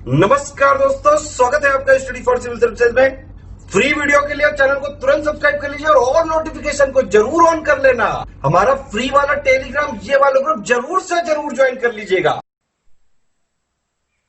नमस्कार दोस्तों, स्वागत है आपका स्टडी फॉर सिविल सर्विसेज में। फ्री वीडियो के लिए चैनल को तुरंत सब्सक्राइब कर लीजिए और नोटिफिकेशन को जरूर ऑन कर लेना। हमारा फ्री वाला टेलीग्राम ये वाला ग्रुप जरूर से जरूर ज्वाइन कर लीजिएगा।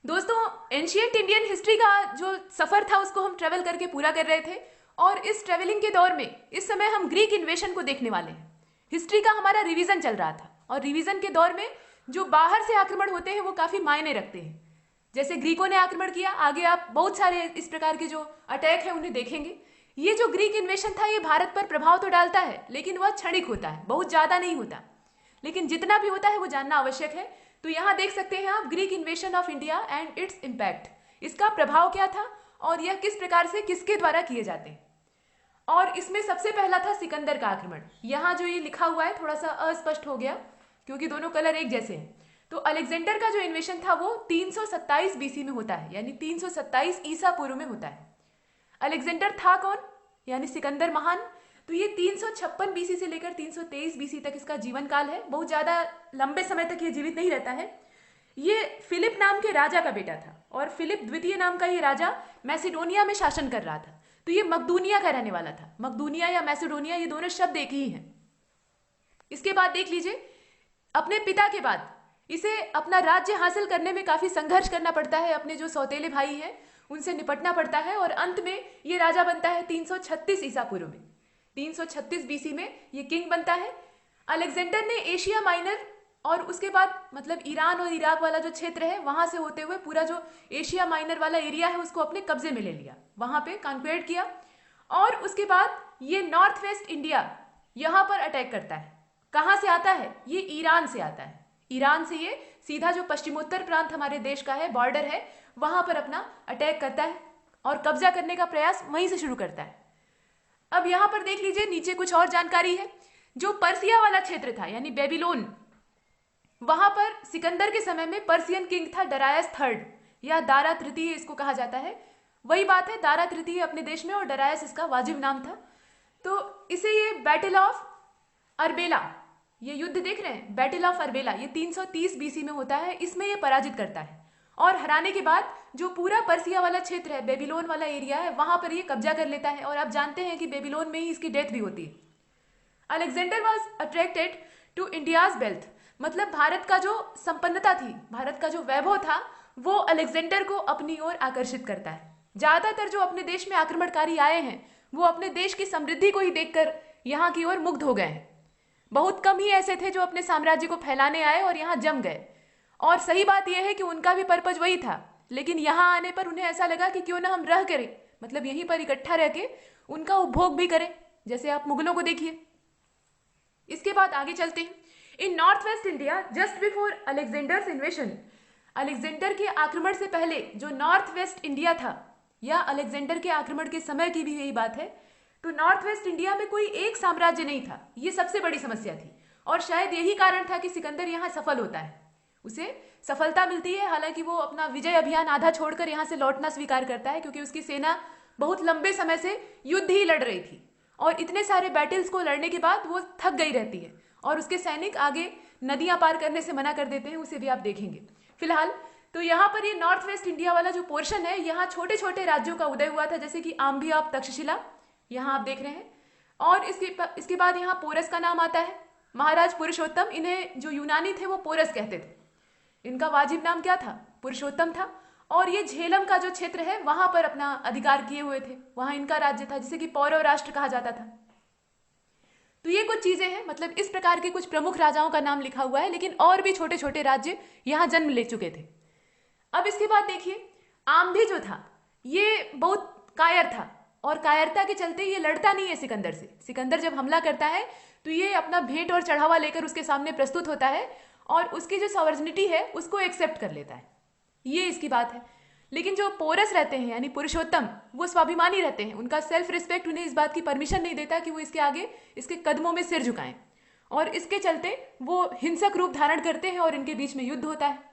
दोस्तों, एंशिएंट इंडियन हिस्ट्री का जो सफर था उसको हम ट्रेवल करके पूरा कर रहे थे और इस ट्रेवलिंग के दौर में इस समय हम ग्रीक इन्वेशन को देखने वाले हैं। हिस्ट्री का हमारा रिवीजन चल रहा था और रिवीजन के दौर में जो बाहर से आक्रमण होते हैं वो काफी मायने रखते हैं। जैसे ग्रीकों ने आक्रमण किया, आगे आप बहुत सारे इस प्रकार के जो अटैक है उन्हें देखेंगे। ये जो ग्रीक इन्वेशन था ये भारत पर प्रभाव तो डालता है, लेकिन वह क्षणिक होता है, बहुत ज्यादा नहीं होता, लेकिन जितना भी होता है वो जानना आवश्यक है। तो यहां देख सकते हैं आप Greek इन्वेशन of India and its impact, इसका प्रभाव क्या था और यह किस प्रकार से किसके द्वारा किए जाते हैं। और इसमें सबसे पहला था सिकंदर का आक्रमण। यहाँ जो ये लिखा हुआ है थोड़ा सा अस्पष्ट हो गया क्योंकि दोनों कलर एक जैसे हैं। तो अलेक्जेंडर का जो इन्वेशन था वो 327 बीसी में होता है, यानी 327 ईसा पूर्व में होता है। अलेक्जेंडर था कौन, यानी सिकंदर महान। तो ये 356 बीसी से लेकर 323 बीसी तक इसका जीवन काल है, बहुत ज्यादा लंबे समय तक ये जीवित नहीं रहता है। ये फिलिप नाम के राजा का बेटा था और फिलिप द्वितीय नाम का ये राजा मैसिडोनिया में शासन कर रहा था। तो ये मकदूनिया का रहने वाला था। मकदूनिया या मैसिडोनिया ये दोनों शब्द एक ही हैं। इसके बाद देख लीजिए, अपने पिता के बाद इसे अपना राज्य हासिल करने में काफी संघर्ष करना पड़ता है, अपने जो सौतेले भाई हैं उनसे निपटना पड़ता है और अंत में ये राजा बनता है 336 ईसा पूर्व में। 336 बीसी में ये किंग बनता है। अलेक्जेंडर ने एशिया माइनर और उसके बाद मतलब ईरान और इराक वाला जो क्षेत्र है वहां से होते हुए पूरा जो एशिया माइनर वाला एरिया है उसको अपने कब्जे में ले लिया, वहां पे कॉन्क्वेट किया। और उसके बाद ये नॉर्थ वेस्ट इंडिया यहां पर अटैक करता है। कहां से आता है, ये ईरान से आता है। ईरान से ये सीधा जो पश्चिमोत्तर प्रांत हमारे देश का है, बॉर्डर है, वहां पर अपना अटैक करता है और कब्जा करने का प्रयास वहीं से शुरू करता है। अब यहां पर देख लीजिए, नीचे कुछ और जानकारी है। जो पर्सिया वाला क्षेत्र था यानी बेबीलोन, वहां पर सिकंदर के समय में पर्सियन किंग था डरायस थर्ड या दारा तृतीय इसको कहा जाता है। वही बात है, दारा तृतीय अपने देश में और डरायस इसका वाजिब नाम था। तो इसे ये बैटल ऑफ अर्बेला, ये युद्ध देख रहे हैं, बैटल ऑफ अर्बेला, ये 330 बीसी में होता है। इसमें ये पराजित करता है और हराने के बाद जो पूरा पर्सिया वाला क्षेत्र है, बेबीलोन वाला एरिया है, वहां पर ये कब्जा कर लेता है। और आप जानते हैं कि बेबीलोन में ही इसकी डेथ भी होती है। Alexander was attracted to India's wealth, मतलब भारत का जो संपन्नता थी, भारत का जो वैभव था, वो अलेक्जेंडर को अपनी ओर आकर्षित करता है। ज्यादातर जो अपने देश में आक्रमणकारी आए हैं वो अपने देश की समृद्धि को ही देखकर यहाँ की ओर मुग्ध हो गए हैं। बहुत कम ही ऐसे थे जो अपने साम्राज्य को फैलाने आए और यहाँ जम गए। और सही बात यह है कि उनका भी पर्पज वही था, लेकिन यहाँ आने पर उन्हें ऐसा लगा कि क्यों ना हम रह करें, मतलब यहीं पर इकट्ठा रह के उनका उपभोग भी करें, जैसे आप मुगलों को देखिए। इसके बाद आगे चलते हैं। In north west India just before Alexander's invasion, Alexander के आक्रमण से पहले जो नॉर्थ वेस्ट इंडिया था, या अलेक्जेंडर के आक्रमण के समय की भी यही बात है, तो नॉर्थ वेस्ट इंडिया में कोई एक साम्राज्य नहीं था। ये सबसे बड़ी समस्या थी और शायद यही कारण था कि सिकंदर यहाँ सफल होता है, उसे सफलता मिलती है। हालांकि वो अपना विजय अभियान आधा छोड़कर यहाँ से लौटना स्वीकार करता है क्योंकि उसकी सेना बहुत लंबे समय से युद्ध ही लड़ रही थी और इतने सारे बैटल्स को लड़ने के बाद वो थक गई रहती है और उसके सैनिक आगे नदियां पार करने से मना कर देते हैं, उसे भी आप देखेंगे। फिलहाल तो यहाँ पर ये नॉर्थ वेस्ट इंडिया वाला जो पोर्शन है, यहाँ छोटे छोटे राज्यों का उदय हुआ था, जैसे कि आम्भी ऑफ तक्षशिला, यहाँ आप देख रहे हैं। और इसके बाद यहाँ पोरस का नाम आता है, महाराज पुरुषोत्तम। इन्हें जो यूनानी थे वो पोरस कहते थे, इनका वाजिब नाम क्या था, पुरुषोत्तम था। और ये झेलम का जो क्षेत्र है वहां पर अपना अधिकार किए हुए थे, वहां इनका राज्य था जिसे कि पौरव राष्ट्र कहा जाता था। तो ये कुछ चीजें हैं, मतलब इस प्रकार के कुछ प्रमुख राजाओं का नाम लिखा हुआ है, लेकिन और भी छोटे छोटे राज्य यहाँ जन्म ले चुके थे। अब इसके बाद देखिए, आम्भी जो था ये बहुत कायर था और कायरता के चलते ये लड़ता नहीं है सिकंदर से। सिकंदर जब हमला करता है तो ये अपना भेंट और चढ़ावा लेकर उसके सामने प्रस्तुत होता है और उसकी जो सॉवर्निटी है उसको एक्सेप्ट कर लेता है, ये इसकी बात है। लेकिन जो पोरस रहते हैं यानी पुरुषोत्तम, वो स्वाभिमानी रहते हैं, उनका सेल्फ रिस्पेक्ट उन्हें इस बात की परमिशन नहीं देता कि वो इसके आगे इसके कदमों में सिर झुकाएं, और इसके चलते वो हिंसक रूप धारण करते हैं और इनके बीच में युद्ध होता है।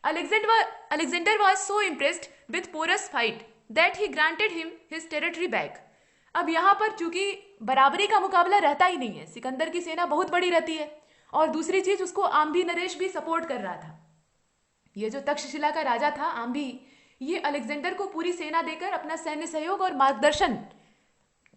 Alexander was so impressed with Porus fight that he granted him his territory back. अब यहाँ पर चूंकि बराबरी का मुकाबला रहता ही नहीं है, सिकंदर की सेना बहुत बड़ी रहती है और दूसरी चीज उसको आम्भी नरेश भी सपोर्ट कर रहा था। ये जो तक्षशिला का राजा था आम्भी, ये अलेक्जेंडर को पूरी सेना देकर अपना सैन्य सहयोग और मार्गदर्शन,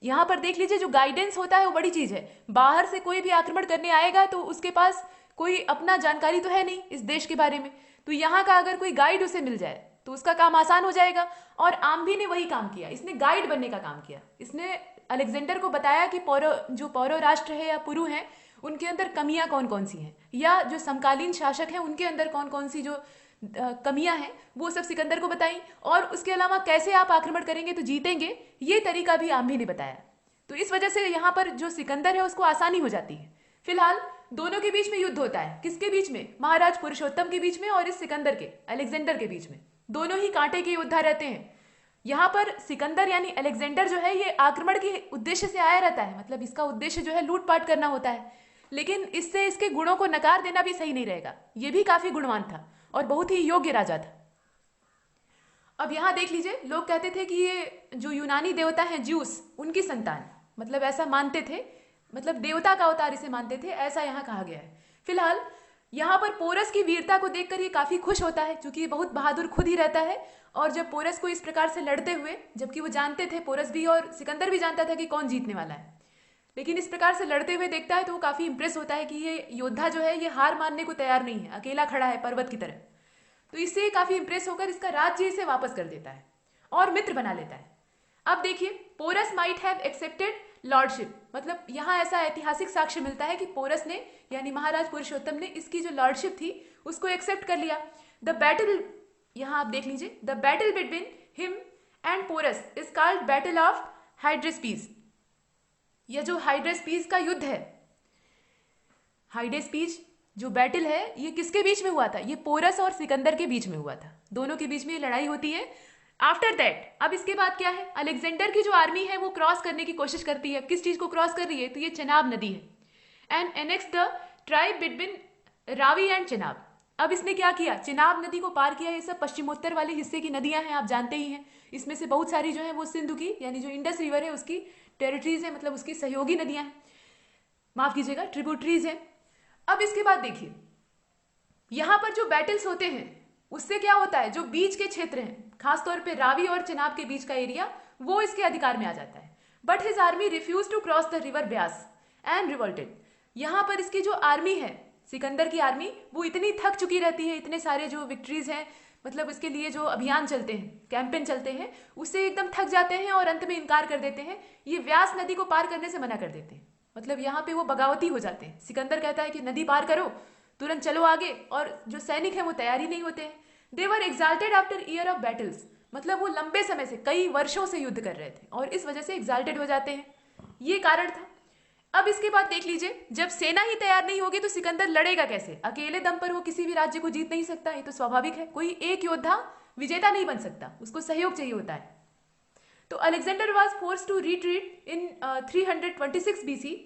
यहाँ पर देख लीजिए जो गाइडेंस होता है वो बड़ी चीज है। बाहर से कोई भी आक्रमण करने आएगा तो उसके पास कोई अपना जानकारी तो है नहीं इस देश के बारे में, तो यहाँ का अगर कोई गाइड उसे मिल जाए तो उसका काम आसान हो जाएगा। और आम्भी ने वही काम किया, इसने गाइड बनने का काम किया। इसने अलेक्जेंडर को बताया कि पौरव राष्ट्र है या पुरु है उनके अंदर कमियां कौन कौन सी हैं, या जो समकालीन शासक हैं उनके अंदर कौन कौन सी जो कमियां हैं वो सब सिकंदर को बताई। और उसके अलावा कैसे आप आक्रमण करेंगे तो जीतेंगे, ये तरीका भी आम्भी ने बताया। तो इस वजह से यहाँ पर जो सिकंदर है उसको आसानी हो जाती है। फिलहाल दोनों के बीच में युद्ध होता है। किसके बीच में? महाराज पुरुषोत्तम के बीच में और इस सिकंदर के, अलेक्जेंडर के बीच में। दोनों ही कांटे के योद्धा रहते हैं। यहाँ पर सिकंदर यानी अलेक्जेंडर जो है ये आक्रमण के उद्देश्य से आया रहता है, मतलब इसका उद्देश्य जो है लूटपाट करना होता है, लेकिन इससे इसके गुणों को नकार देना भी सही नहीं रहेगा। ये भी काफी गुणवान था और बहुत ही योग्य राजा था। अब यहाँ देख लीजिए, लोग कहते थे कि ये जो यूनानी देवता है ज्यूस, उनकी संतान, मतलब ऐसा मानते थे, मतलब देवता का अवतार इसे मानते थे, ऐसा यहाँ कहा गया है। फिलहाल यहाँ पर पोरस की वीरता को देखकर ये काफी खुश होता है, क्योंकि ये बहुत बहादुर खुद ही रहता है। और जब पोरस को इस प्रकार से लड़ते हुए, जबकि वो जानते थे, पोरस भी और सिकंदर भी जानता था कि कौन जीतने वाला है, लेकिन इस प्रकार से लड़ते हुए देखता है तो वो काफी इंप्रेस होता है कि ये योद्धा जो है ये हार मानने को तैयार नहीं है, अकेला खड़ा है पर्वत की तरह। तो इससे काफी इंप्रेस होकर इसका राज्य इसे वापस कर देता है और मित्र बना लेता है। अब देखिए, Porus might have accepted lordship, मतलब यहाँ ऐसा ऐतिहासिक साक्ष्य मिलता है कि पोरस ने यानी महाराज पुरुषोत्तम ने इसकी जो लॉर्डशिप थी उसको एक्सेप्ट कर लिया। द बैटल, यहाँ आप देख लीजिए, the battle between him and Porus is called battle of Hydaspes. यह जो हाइड्रेस्पीस का युद्ध है, हाइड्रेस्पीस जो बैटल है ये किसके बीच में हुआ था? ये पोरस और सिकंदर के बीच में हुआ था। दोनों के बीच में ये लड़ाई होती है। आफ्टर दैट, अब इसके बाद क्या है? अलेक्जेंडर की जो आर्मी है वो क्रॉस करने की कोशिश करती है। किस चीज को क्रॉस कर रही है? तो ये चेनाब नदी है, and annex the tribe between Ravi and Chenab. अब इसने क्या किया? चेनाब नदी को पार किया। ये सब पश्चिमोत्तर वाले हिस्से की नदियां हैं, आप जानते ही हैं। इसमें से बहुत सारी जो है वो सिंधु की यानी जो इंडस रिवर है उसकी टेरिटरीज है, मतलब उसकी सहयोगी नदियां हैं, माफ कीजिएगा ट्रिब्यूटरीज हैं। अब इसके बाद देखिए, यहां पर जो बैटल्स होते हैं उससे क्या होता है, जो बीच के क्षेत्र हैं, खासतौर पे रावी और चेनाब के बीच का एरिया, वो इसके अधिकार में आ जाता है। But his army refuse to cross the river Beas and revolted. यहां पर इसकी जो आर्मी है, सिकंदर की आर्मी, वो इतनी थक चुकी रहती है, इतने सारे जो विक्ट्रीज हैं, मतलब इसके लिए जो अभियान चलते हैं, कैंपेन चलते हैं, उससे एकदम थक जाते हैं और अंत में इनकार कर देते हैं। ये व्यास नदी को पार करने से मना कर देते हैं, मतलब यहाँ पे वो बगावती हो जाते हैं। सिकंदर कहता है कि नदी पार करो, तुरंत चलो आगे, और जो सैनिक हैं वो तैयार ही नहीं होते हैं। They were exalted after year of battles, मतलब वो लंबे समय से, कई वर्षों से युद्ध कर रहे थे और इस वजह से एक्साल्टेड हो जाते हैं, ये कारण था। अब इसके बाद देख लीजिए, जब सेना ही तैयार नहीं होगी तो सिकंदर लड़ेगा कैसे? अकेले दम पर वो किसी भी राज्य को जीत नहीं सकता, ये तो स्वाभाविक है। कोई एक योद्धा विजेता नहीं बन सकता, उसको सहयोग चाहिए होता है। तो Alexander was forced to retreat in 326 BC।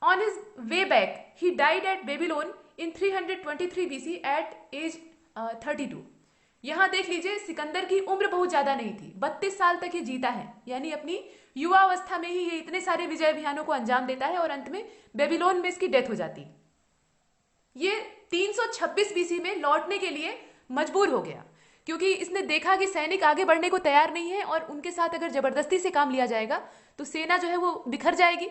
On his way back he died at Babylon in 323 BC at age 32। यहां देख लीजिए, सिकंदर की उम्र बहुत ज्यादा नहीं थी, 32 साल तक ये जीता है, यानी अपनी युवावस्था में ही ये इतने सारे विजय अभियानों को अंजाम देता है और अंत में बेबीलोन में इसकी डेथ हो जाती है। ये 326 BC में लौटने के लिए मजबूर हो गया, क्योंकि इसने देखा कि सैनिक आगे बढ़ने को तैयार नहीं है और उनके साथ अगर जबरदस्ती से काम लिया जाएगा तो सेना जो है वो बिखर जाएगी,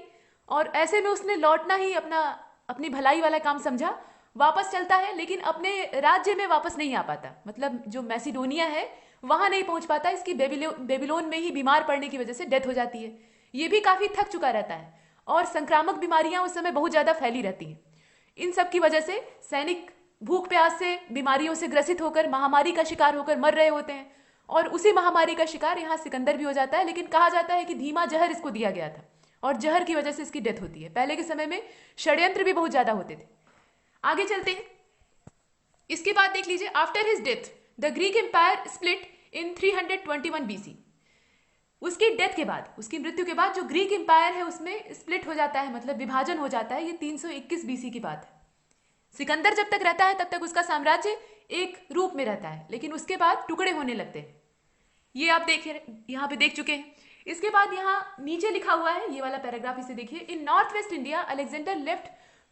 और ऐसे में उसने लौटना ही अपनी भलाई वाला काम समझा। वापस चलता है, लेकिन अपने राज्य में वापस नहीं आ पाता, मतलब जो मैसिडोनिया है वहां नहीं पहुंच पाता। इसकी बेबीलोन में ही बीमार पड़ने की वजह से डेथ हो जाती है। ये भी काफी थक चुका रहता है और संक्रामक बीमारियां उस समय बहुत ज्यादा फैली रहती हैं। इन सब की वजह से सैनिक भूख प्यास से, बीमारियों से ग्रसित होकर, महामारी का शिकार होकर मर रहे होते हैं, और उसी महामारी का शिकार यहाँ सिकंदर भी हो जाता है। लेकिन कहा जाता है कि धीमा जहर इसको दिया गया था और जहर की वजह से इसकी डेथ होती है। पहले के समय में षड्यंत्र भी बहुत ज्यादा होते थे। आगे चलते हैं। इसके बाद देख लीजिए, after his death the Greek empire split in 321 BC। उसकी डेथ के बाद, उसकी मृत्यु के बाद जो ग्रीक एम्पायर है उसमें स्प्लिट हो जाता है, मतलब विभाजन हो जाता है। ये 321 BC की बात है। सिकंदर जब तक रहता है तब तक उसका साम्राज्य एक रूप में रहता है, लेकिन उसके बाद टुकड़े होने लगते हैं। ये आप देखिए, यहाँ पे देख चुके हैं। इसके बाद यहाँ नीचे लिखा हुआ है, ये वाला पैराग्राफ इसे देखिए। In north west India Alexander left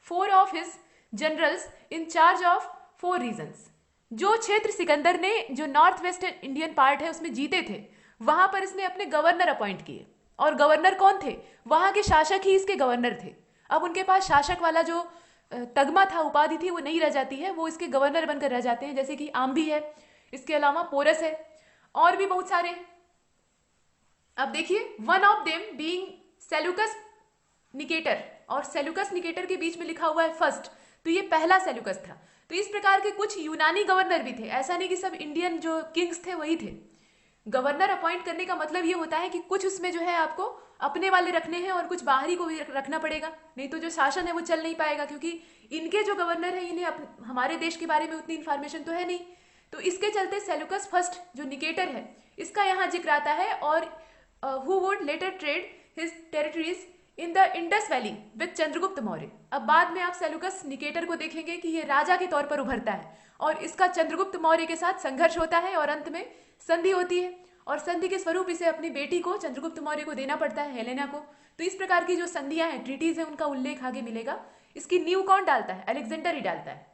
4 of his generals in charge of 4 regions। जो क्षेत्र सिकंदर ने जो नॉर्थ वेस्ट इंडियन पार्ट है उसमें जीते थे, वहां पर इसने अपने गवर्नर अपॉइंट किए। और गवर्नर कौन थे? वहां के शासक ही इसके गवर्नर थे। अब उनके पास शासक वाला जो तगमा था, उपाधि थी, वो नहीं रह जाती है, वो इसके गवर्नर बनकर रह जाते हैं। जैसे कि आम्बी है, इसके अलावा पोरस है, और भी बहुत सारे। अब देखिए, one of them being Seleucus Nicator, और सेल्यूकस निकेटर के बीच में लिखा हुआ है फर्स्ट, तो ये पहला सेल्यूकस था। तो इस प्रकार के कुछ यूनानी गवर्नर भी थे, ऐसा नहीं कि सब इंडियन जो किंग्स थे वही थे। गवर्नर अपॉइंट करने का मतलब ये होता है कि कुछ उसमें जो है आपको अपने वाले रखने हैं और कुछ बाहरी को भी रखना पड़ेगा, नहीं तो जो शासन है वो चल नहीं पाएगा, क्योंकि इनके जो गवर्नर है इन्हें हमारे देश के बारे में उतनी इंफॉर्मेशन तो है नहीं। तो इसके चलते सेल्यूकस फर्स्ट जो निकेटर है, इसका यहाँ जिक्र आता है, और who would later trade his territories in the Indus valley with Chandragupta Maurya. अब बाद में आप सेल्यूकस निकेटर को देखेंगे कि ये राजा के तौर पर उभरता है, और इसका चंद्रगुप्त मौर्य के साथ संघर्ष होता है, और अंत में संधि होती है, और संधि के स्वरूप इसे अपनी बेटी को, चंद्रगुप्त मौर्य को, देना पड़ता है, हेलेना को। तो इस प्रकार की जो संधियां हैं, ट्रीटीज है, उनका उल्लेख आगे मिलेगा। इसकी नींव कौन डालता है? अलेक्जेंडर ही डालता है।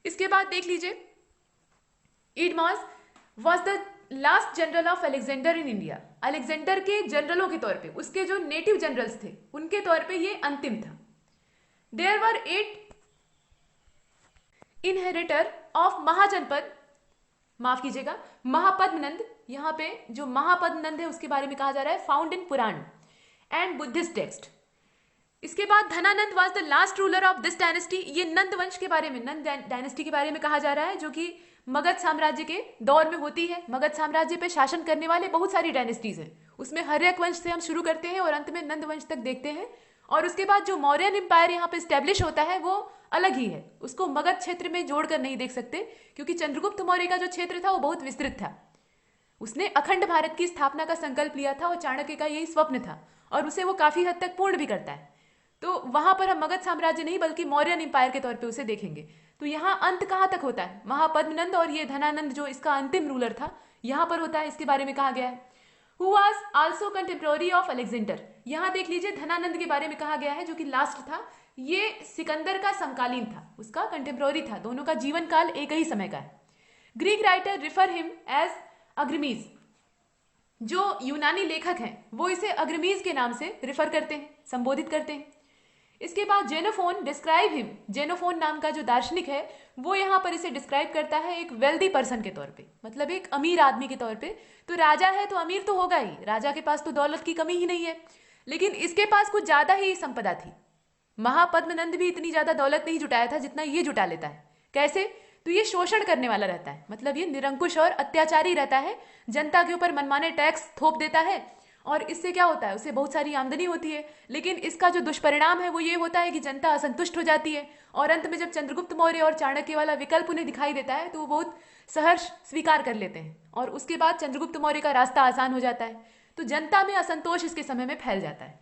इसके बाद देख लीजिए, Eudemus was the last general of Alexander in India. Alexander के जनरलों के तौर पे, उसके जो नेटिव जनरल्स थे उनके तौर पे ये अंतिम था। देयर वर 8 इनहेरिटर ऑफ महाजनपद, माफ कीजिएगा, महापद्मनंद। यहाँ पे जो महापद्मनंद है उसके बारे में कहा जा रहा है, found in Purana and Buddhist text. इसके बाद Dhanananda was the last ruler of this dynasty. ये नंद वंश के बारे में, नंद डायनेस्टी के बारे में कहा जा रहा है, जो कि मगध साम्राज्य के दौर में होती है। मगध साम्राज्य पे शासन करने वाले बहुत सारी डायनेस्टीज हैं, उसमें हर्यक वंश से हम शुरू करते हैं और अंत में नंद वंश तक देखते हैं। और उसके बाद जो मौर्यन एम्पायर यहाँ पे स्टैब्लिश होता है वो अलग ही है, उसको मगध क्षेत्र में जोड़कर नहीं देख सकते, क्योंकि चंद्रगुप्त मौर्य का जो क्षेत्र था वो बहुत विस्तृत था। उसने अखंड भारत की स्थापना का संकल्प लिया था, और चाणक्य का यही स्वप्न था, और उसे वो काफी हद तक पूर्ण भी करता है। तो वहां पर हम मगध साम्राज्य नहीं बल्कि मौर्यन एम्पायर के तौर पे उसे देखेंगे। तो यहाँ अंत कहाँ तक होता है? महापद्मनंद और ये धनानंद जो इसका अंतिम रूलर था, यहाँ पर होता है। इसके बारे में कहा गया है who was also contemporary of Alexander. यहाँ देख लीजिए, धनानंद के बारे में कहा गया है, जो कि लास्ट था। ये सिकंदर का समकालीन था, उसका कंटेम्प्रोरी था, दोनों का जीवन काल एक ही समय का है। Greek writer refer him as Agrammes. जो यूनानी लेखक हैं वो इसे अग्रमीज के नाम से रिफर करते हैं, संबोधित करते हैं। इसके बाद जेनोफोन डिस्क्राइब हिम, जेनोफोन नाम का जो दार्शनिक है वो यहाँ पर इसे डिस्क्राइब करता है एक वेल्दी पर्सन के तौर पे, मतलब एक अमीर आदमी के तौर पे। तो राजा है तो अमीर तो होगा ही, राजा के पास तो दौलत की कमी ही नहीं है, लेकिन इसके पास कुछ ज्यादा ही संपदा थी। महापद्मनंद भी इतनी ज्यादा दौलत नहीं जुटाया था जितना ये जुटा लेता है। कैसे? तो ये शोषण करने वाला रहता है, मतलब ये निरंकुश और अत्याचारी रहता है, जनता के ऊपर मनमाने टैक्स थोप देता है, और इससे क्या होता है, उसे बहुत सारी आमदनी होती है। लेकिन इसका जो दुष्परिणाम है वो ये होता है कि जनता असंतुष्ट हो जाती है, और अंत में जब चंद्रगुप्त मौर्य और चाणक्य वाला विकल्प उन्हें दिखाई देता है तो वो बहुत सहर्ष स्वीकार कर लेते हैं, और उसके बाद चंद्रगुप्त मौर्य का रास्ता आसान हो जाता है। तो जनता में असंतोष इसके समय में फैल जाता है।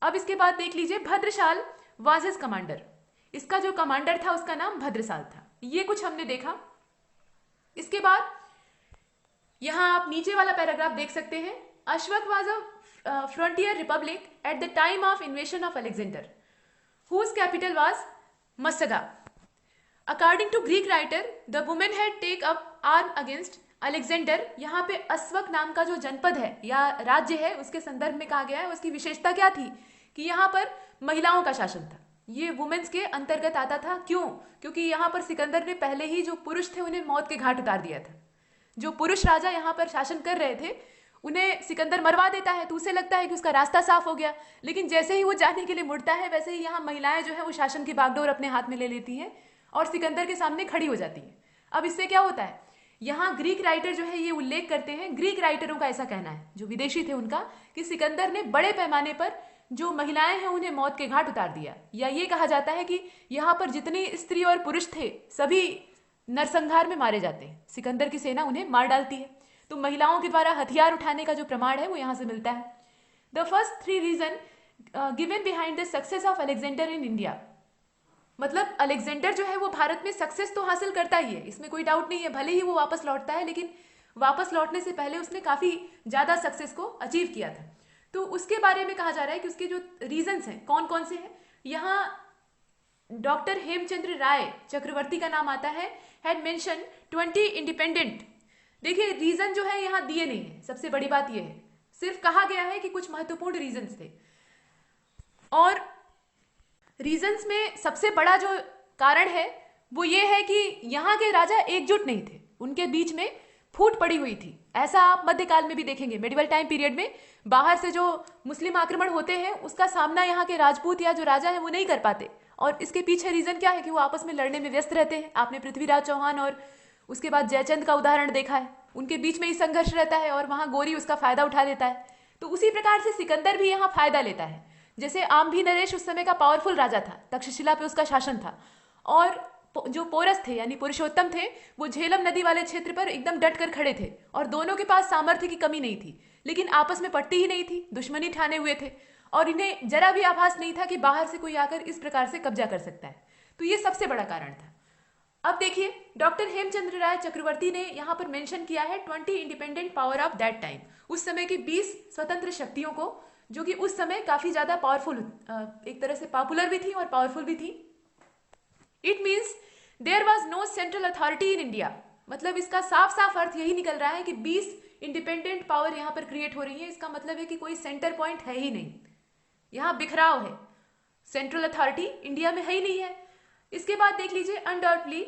अब इसके बाद देख लीजिए, भद्रशाल वाज हिज कमांडर। इसका जो कमांडर था उसका नाम भद्रसाल था। ये कुछ हमने देखा। इसके बाद यहां आप नीचे वाला पैराग्राफ देख सकते हैं। Ashvaka was a frontier republic at the time of invasion of Alexander, whose capital was Masaga. According to Greek writer, the women had take up arm against Alexander. यहाँ पे अस्वक नाम का जो जनपद है या राज्य है उसके संदर्भ में कहा गया है। उसकी विशेषता क्या थी कि यहाँ पर महिलाओं का शासन था, ये वुमेन्स के अंतर्गत आता था। क्यों? क्योंकि यहाँ पर सिकंदर ने पहले ही जो पुरुष थे उन्हें मौत के घाट उतार दिया था। जो पुरुष राजा यहाँ पर शासन कर रहे थे उन्हें सिकंदर मरवा देता है, तो उसे लगता है कि उसका रास्ता साफ हो गया, लेकिन जैसे ही वो जाने के लिए मुड़ता है वैसे ही यहाँ महिलाएं जो है वो शासन की बागडोर अपने हाथ में ले लेती हैं और सिकंदर के सामने खड़ी हो जाती है। अब इससे क्या होता है, यहाँ ग्रीक राइटर जो है ये उल्लेख करते हैं, ग्रीक राइटरों का ऐसा कहना है जो विदेशी थे उनका, कि सिकंदर ने बड़े पैमाने पर जो महिलाएं हैं उन्हें मौत के घाट उतार दिया। या ये कहा जाता है कि यहाँ पर जितने स्त्री और पुरुष थे सभी नरसंहार में मारे जाते हैं, सिकंदर की सेना उन्हें मार डालती है। तो महिलाओं के द्वारा हथियार उठाने का जो प्रमाण है वो यहाँ से मिलता है। The first 3 reason given behind the success of Alexander in India, मतलब अलेक्जेंडर जो है वो भारत में सक्सेस तो हासिल करता ही है, इसमें कोई डाउट नहीं है। भले ही वो वापस लौटता है, लेकिन वापस लौटने से पहले उसने काफी ज्यादा सक्सेस को अचीव किया था। तो उसके बारे में कहा जा रहा है कि उसके जो रीजंस हैं कौन कौन से हैं। यहाँ डॉक्टर हेमचंद्र राय चक्रवर्ती का नाम आता है, हैड मेंशन 20 इंडिपेंडेंट। देखिए रीजन जो है यहाँ दिए नहीं है, सबसे बड़ी बात यह है, सिर्फ कहा गया है कि कुछ महत्वपूर्ण रीजंस थे। और रीजंस में सबसे बड़ा जो कारण है वो ये है कि यहाँ के राजा एकजुट नहीं थे, उनके बीच में फूट पड़ी हुई थी। ऐसा आप मध्यकाल में भी देखेंगे, मेडिवल टाइम पीरियड में बाहर से जो मुस्लिम आक्रमण होते हैं उसका सामना यहाँ के राजपूत या जो राजा है वो नहीं कर पाते। और इसके पीछे रीजन क्या है कि वो आपस में लड़ने में व्यस्त रहते हैं। आपने पृथ्वीराज चौहान और उसके बाद जयचंद का उदाहरण देखा है, उनके बीच में ही संघर्ष रहता है और वहां गोरी उसका फायदा उठा लेता है। तो उसी प्रकार से सिकंदर भी यहाँ फायदा लेता है। जैसे आम्भी नरेश उस समय का पावरफुल राजा था, तक्षशिला पे उसका शासन था, और जो पोरस थे यानी पुरुषोत्तम थे वो झेलम नदी वाले क्षेत्र पर एकदम डट कर खड़े थे और दोनों के पास सामर्थ्य की कमी नहीं थी, लेकिन आपस में पटती ही नहीं थी, दुश्मनी ठाने हुए थे और इन्हें जरा भी आभास नहीं था कि बाहर से कोई आकर इस प्रकार से कब्जा कर सकता है। तो ये सबसे बड़ा कारण था। अब देखिए डॉक्टर हेमचंद्र राय चक्रवर्ती ने यहाँ पर मेंशन किया है 20 independent power of that time, उस समय की 20 स्वतंत्र शक्तियों को, जो कि उस समय काफी ज्यादा पावरफुल, एक तरह से पॉपुलर भी थी और पावरफुल भी थी। It means there was no central authority in India. मतलब इसका साफ साफ अर्थ यही निकल रहा है कि 20 इंडिपेंडेंट पावर यहाँ पर क्रिएट हो रही है। इसका मतलब है कि कोई सेंटर पॉइंट है ही नहीं, यहाँ बिखराव है, सेंट्रल अथॉरिटी इंडिया में है ही नहीं है। इसके बाद देख लीजिए अनडाउटली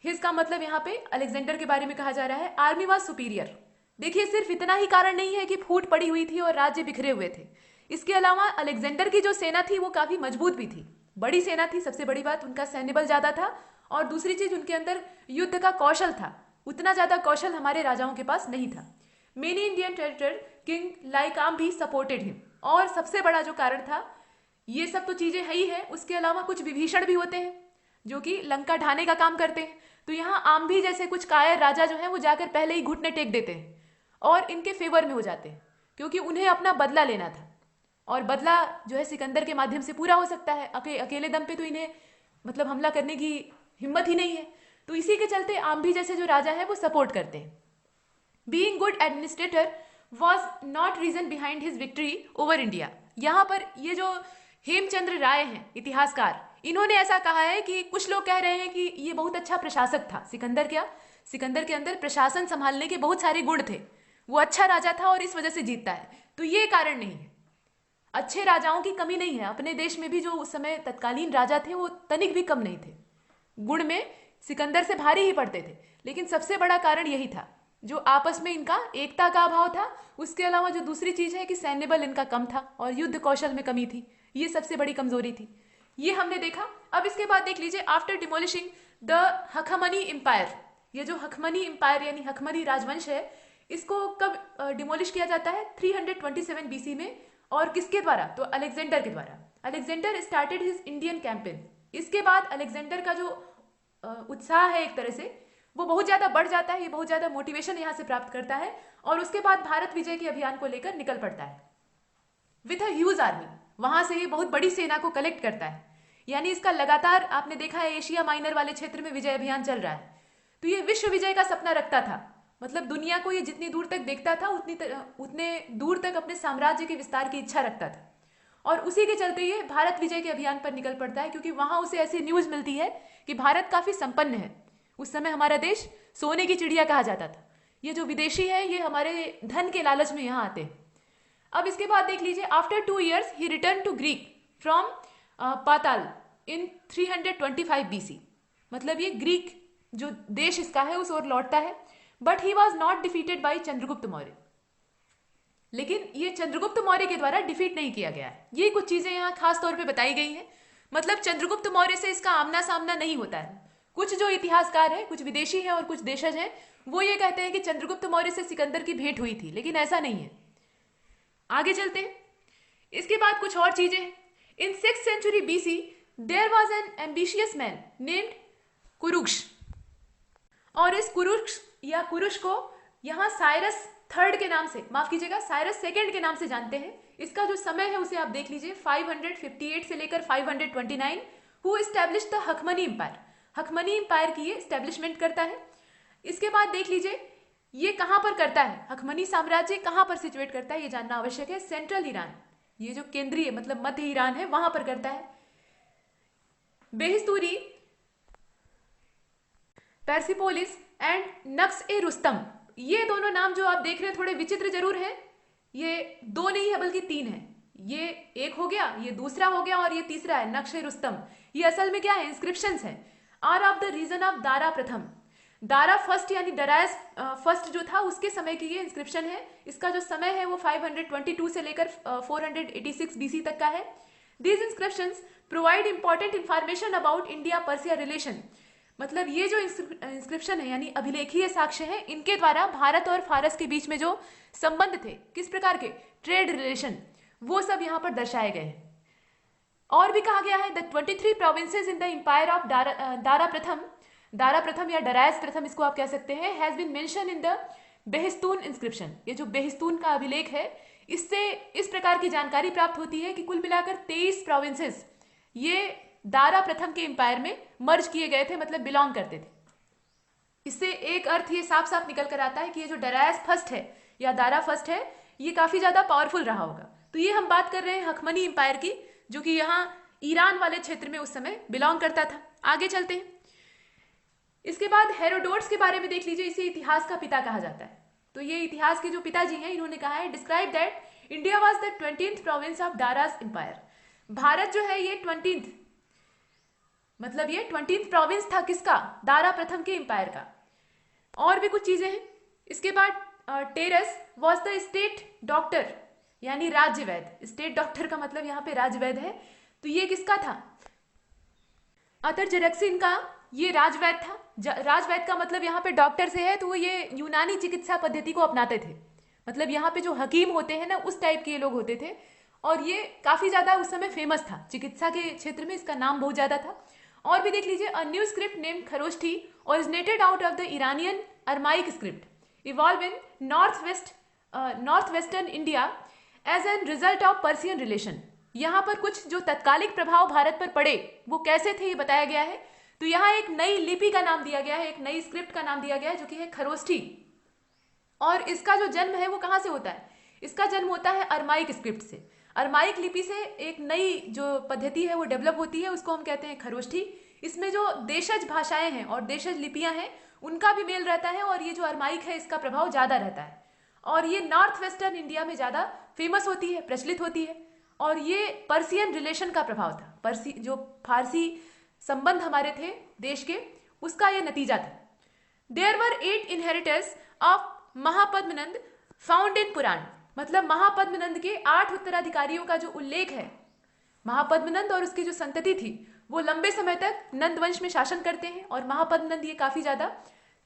हिज का मतलब यहाँ पे अलेक्जेंडर के बारे में कहा जा रहा है, आर्मी वाज सुपीरियर। देखिए सिर्फ इतना ही कारण नहीं है कि फूट पड़ी हुई थी और राज्य बिखरे हुए थे, इसके अलावा अलेक्जेंडर की जो सेना थी वो काफी मजबूत भी थी, बड़ी सेना थी। सबसे बड़ी बात उनका सैन्य बल ज्यादा था और दूसरी चीज उनके अंदर युद्ध का कौशल था, उतना ज्यादा कौशल हमारे राजाओं के पास नहीं था। मेनी इंडियन टेरिटर किंग लाइक आम भी सपोर्टेड हिम। और सबसे बड़ा जो कारण था, ये सब तो चीजें है ही है, उसके अलावा कुछ विभीषण भी होते हैं जो कि लंका ढाने का काम करते हैं। तो यहाँ आम भी जैसे कुछ कायर राजा जो है वो जाकर पहले ही घुटने टेक देते हैं और इनके फेवर में हो जाते हैं, क्योंकि उन्हें अपना बदला लेना था और बदला जो है सिकंदर के माध्यम से पूरा हो सकता है। अकेले दम पे तो इन्हें मतलब हमला करने की हिम्मत ही नहीं है। तो इसी के चलते आम भी जैसे जो राजा है वो सपोर्ट करते हैं। Being good administrator was not reason behind his victory over India. यहाँ पर ये जो हेमचंद्र राय हैं इतिहासकार, इन्होंने ऐसा कहा है कि कुछ लोग कह रहे हैं कि ये बहुत अच्छा प्रशासक था। सिकंदर के अंदर प्रशासन संभालने के बहुत सारे गुण थे, वो अच्छा राजा था और इस वजह से जीतता है। तो ये कारण नहीं है, अच्छे राजाओं की कमी नहीं है। अपने देश में भी जो उस समय तत्कालीन राजा थे वो तनिक भी कम नहीं थे, गुण में सिकंदर से भारी ही पड़ते थे। लेकिन सबसे बड़ा कारण यही था, जो आपस में इनका एकता का अभाव था। उसके अलावा जो दूसरी चीज है कि सैन्य बल इनका कम था और युद्ध कौशल में कमी थी, ये सबसे बड़ी कमजोरी थी। ये हमने देखा। अब इसके बाद देख लीजिए after demolishing the Hakhamani empire. ये जो हखमनी एम्पायर यानी हखमनी राजवंश है, इसको कब डिमोलिश किया जाता है? 327 बीसी में। और किसके द्वारा? तो अलेक्जेंडर के द्वारा। Alexander started his Indian campaign. इसके बाद अलेक्जेंडर का जो उत्साह है एक तरह से वो बहुत ज्यादा बढ़ जाता है, ये बहुत ज्यादा मोटिवेशन यहाँ से प्राप्त करता है और उसके बाद भारत विजय के अभियान को लेकर निकल पड़ता है विथ अ ह्यूज आर्मी। वहां से ये बहुत बड़ी सेना को कलेक्ट करता है, यानी इसका लगातार आपने देखा है एशिया माइनर वाले क्षेत्र में विजय अभियान चल रहा है। तो ये विश्व विजय का सपना रखता था, मतलब दुनिया को ये जितनी दूर तक देखता था उतने दूर तक अपने साम्राज्य के विस्तार की इच्छा रखता था। और उसी के चलते ये भारत विजय के अभियान पर निकल पड़ता है, क्योंकि वहां उसे ऐसी न्यूज मिलती है कि भारत काफी संपन्न है। उस समय हमारा देश सोने की चिड़िया कहा जाता था। ये जो विदेशी है ये हमारे धन के लालच में यहाँ आते हैं। अब इसके बाद देख लीजिए after 2 years he return to Greek from Patala in 325 BC. मतलब ये ग्रीक जो देश इसका है उस ओर लौटता है। But he was not defeated by Chandragupta Maurya. लेकिन ये चंद्रगुप्त मौर्य के द्वारा डिफीट नहीं किया गया है। ये कुछ चीजें यहाँ खास तौर पे बताई गई हैं। मतलब चंद्रगुप्त मौर्य से इसका आमना सामना नहीं होता है। कुछ जो इतिहासकार हैं, कुछ विदेशी हैं और कुछ देशज हैं, वो ये कहते हैं कि चंद्रगुप्त मौर्य से सिकंदर की भेंट हुई थी, लेकिन ऐसा नहीं है। आगे चलते हैं। इसके बाद कुछ और चीजें। In 6th century BC there was an ambitious man named Kurush. और इस कुरुक्ष या कुरुष को यहाँ साइरस थर्ड के नाम से, माफ कीजिएगा साइरस सेकेंड के नाम से जानते हैं। इसका जो समय है उसे आप देख लीजिए 558 से लेकर 529। Who established the Hakhamani empire. Hakhamani empire की ये स्टैब्लिशमेंट करता है। इसके बाद देख लीजिए ये कहां पर करता है, हखमनी साम्राज्य कहां पर सिचुएट करता है ये जानना आवश्यक है। सेंट्रल ईरान, ये जो केंद्रीय मतलब मध्य ईरान है वहां पर करता है। बेहिस्तूरी, पेर्सिपोलिस एंड नक्श ए रुस्तम। ये दोनों नाम जो आप देख रहे हैं थोड़े विचित्र जरूर है। ये दो नहीं है बल्कि तीन है। ये एक हो गया, ये दूसरा हो गया और ये तीसरा है नक्श ए रुस्तम। ये असल में क्या है? इंस्क्रिप्शंस है। Are of the region of Dara प्रथम। दारा फर्स्ट यानी डरायस फर्स्ट जो था उसके समय की ये इंस्क्रिप्शन है। इसका जो समय है वो 522 से लेकर 486 बीसी तक का है। These inscriptions provide important information about India Persia relation. मतलब ये जो इंस्क्रिप्शन है यानी अभिलेखीय साक्ष्य है, इनके द्वारा भारत और फारस के बीच में जो संबंध थे, किस प्रकार के ट्रेड रिलेशन, वो सब यहाँ पर दर्शाए गए हैं। और भी कहा गया है the 23 provinces in the empire of Dara प्रथम या डरायस प्रथम इसको आप कह सकते हैं, has been mention in the Behistun inscription. ये जो बेहिस्तून का अभिलेख है, इससे इस प्रकार की जानकारी प्राप्त होती है कि कुल मिलाकर 23 प्रोविंसेस ये दारा प्रथम के एम्पायर में मर्ज किए गए थे, मतलब बिलोंग करते थे। इससे एक अर्थ ये साफ साफ निकल कर आता है कि ये जो डरायस फर्स्ट है या दारा फर्स्ट है, ये काफी ज्यादा पावरफुल रहा होगा। तो ये हम बात कर रहे हैं हकमनी एम्पायर की, जो कि यहाँ ईरान वाले क्षेत्र में उस समय बिलोंग करता था। आगे चलते हैं। इसके बाद हेरोडोट्स के बारे में देख लीजिए। इसे इतिहास का पिता कहा जाता है। तो ये इतिहास के जो पिताजी हैं, इन्होंने कहा है describe that India was the 20th province of Dara's empire. भारत जो है ये 20th, मतलब ये 20th प्रोविंस था किसका? दारा प्रथम के एम्पायर का। और भी कुछ चीजें हैं। इसके बाद टेरस वॉज द स्टेट डॉक्टर यानी राज्य वैद्य। स्टेट डॉक्टर का मतलब यहाँ पे राज्य वैद्य है। तो ये किसका था? अतर्जरक्सिन का ये राजवैद्य था। राजवैद्य का मतलब यहाँ पे डॉक्टर से है, तो वो ये यूनानी चिकित्सा पद्धति को अपनाते थे। मतलब यहाँ पे जो हकीम होते हैं ना, उस टाइप के ये लोग होते थे। और ये काफी ज्यादा उस समय फेमस था चिकित्सा के क्षेत्र में, इसका नाम बहुत ज्यादा था। और भी देख लीजिए। A new script name Kharosthi originated out of the Iranian Aramaic script evolve in north western India as an result of Persian relation. यहाँ पर कुछ जो तत्कालिक प्रभाव भारत पर पड़े वो कैसे थे ये बताया गया है। तो यहाँ एक नई लिपि का नाम दिया गया है, एक नई स्क्रिप्ट का नाम दिया गया है, जो कि है खरोष्ठी। और इसका जो जन्म है वो कहाँ से होता है? इसका जन्म होता है अरमाइक स्क्रिप्ट से। अरमाइक लिपि से एक नई जो पद्धति है वो डेवलप होती है, उसको हम कहते हैं खरोष्ठी। इसमें जो देशज भाषाएं हैं और देशज लिपियां हैं उनका भी मेल रहता है, और ये जो अरमाइक है इसका प्रभाव ज्यादा रहता है। और ये नॉर्थ वेस्टर्न इंडिया में ज्यादा फेमस होती है, प्रचलित होती है। और ये पर्सियन रिलेशन का प्रभाव था। जो फारसी संबंध हमारे थे देश के, उसका ये नतीजा था। There were 8 inheritors of Mahapadmananda found in Purana. मतलब महापद्मनंद के 8 उत्तराधिकारियों का जो उल्लेख है, महापद्मनंद और उसकी जो संतति थी वो लंबे समय तक नंद वंश में शासन करते हैं। और महापद्मनंद ये काफी ज्यादा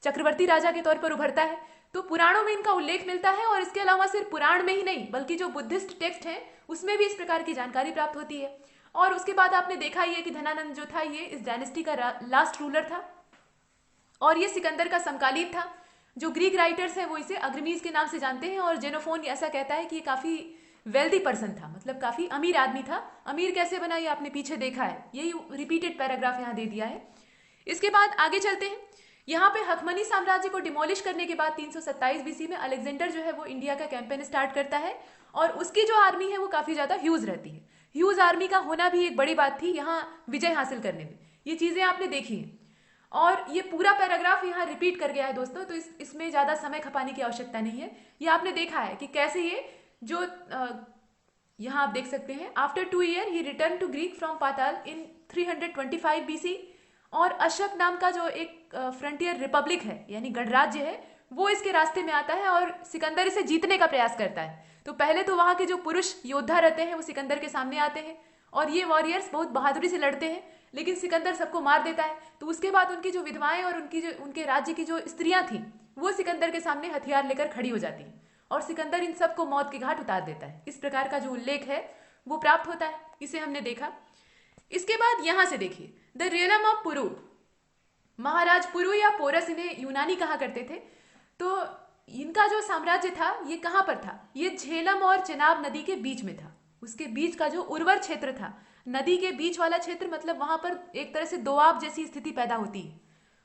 चक्रवर्ती राजा के तौर पर उभरता है। तो पुराणों में इनका उल्लेख मिलता है। और इसके अलावा सिर्फ पुराण में ही नहीं बल्कि जो बुद्धिस्ट टेक्स्ट हैं उसमें भी इस प्रकार की जानकारी प्राप्त होती है। और उसके बाद आपने देखा ही है कि धनानंद जो था ये इस डायनेस्टी का लास्ट रूलर था, और ये सिकंदर का समकालीन था। जो ग्रीक राइटर्स हैं वो इसे अग्रमीज के नाम से जानते हैं। और जेनोफोन ऐसा कहता है कि ये काफी वेल्दी पर्सन था, मतलब काफी अमीर आदमी था। अमीर कैसे बना ये आपने पीछे देखा है, यही रिपीटेड पैराग्राफ यहाँ दे दिया है। इसके बाद आगे चलते हैं। यहाँ पे हकमनी साम्राज्य को डिमोलिश करने के बाद 327 बीसी में अलेक्जेंडर जो है वो इंडिया का कैंपेन स्टार्ट करता है। और उसकी जो आर्मी है वो काफी ज्यादा ह्यूज रहती है। ह्यूज आर्मी का होना भी एक बड़ी बात थी यहाँ विजय हासिल करने में। ये चीजें आपने देखी हैं। और ये पूरा पैराग्राफ यहाँ रिपीट कर गया है दोस्तों, तो इसमें ज्यादा समय खपाने की आवश्यकता नहीं है। ये आपने देखा है कि कैसे ये जो यहाँ आप देख सकते हैं। After 2 year he return to Greek from Patala in 325 BC. और अशक नाम का जो एक फ्रंटियर रिपब्लिक है यानी गणराज्य है, वो इसके रास्ते में आता है और सिकंदर इसे जीतने का प्रयास करता है। तो पहले तो वहां के जो पुरुष योद्धा रहते हैं वो सिकंदर के सामने आते हैं, और ये वॉरियर्स बहुत बहादुरी से लड़ते हैं, लेकिन सिकंदर सबको मार देता है। तो उसके बाद उनकी जो विधवाएं और उनके राज्य की जो स्त्रियां थीं वो सिकंदर के सामने हथियार लेकर खड़ी हो जाती हैं, और सिकंदर इन सबको मौत के घाट उतार देता है। इस प्रकार का जो उल्लेख है वो प्राप्त होता है, इसे हमने देखा। इसके बाद यहां से देखिए द रियलम ऑफ पुरु। महाराज पुरु या पोरस इन्हें यूनानी कहा करते थे। तो इनका जो साम्राज्य था ये कहां पर था? ये झेलम और चेनाब नदी के बीच में था। उसके बीच का जो उर्वर क्षेत्र था, नदी के बीच वाला क्षेत्र, मतलब वहां पर एक तरह से दोआब जैसी स्थिति पैदा होती है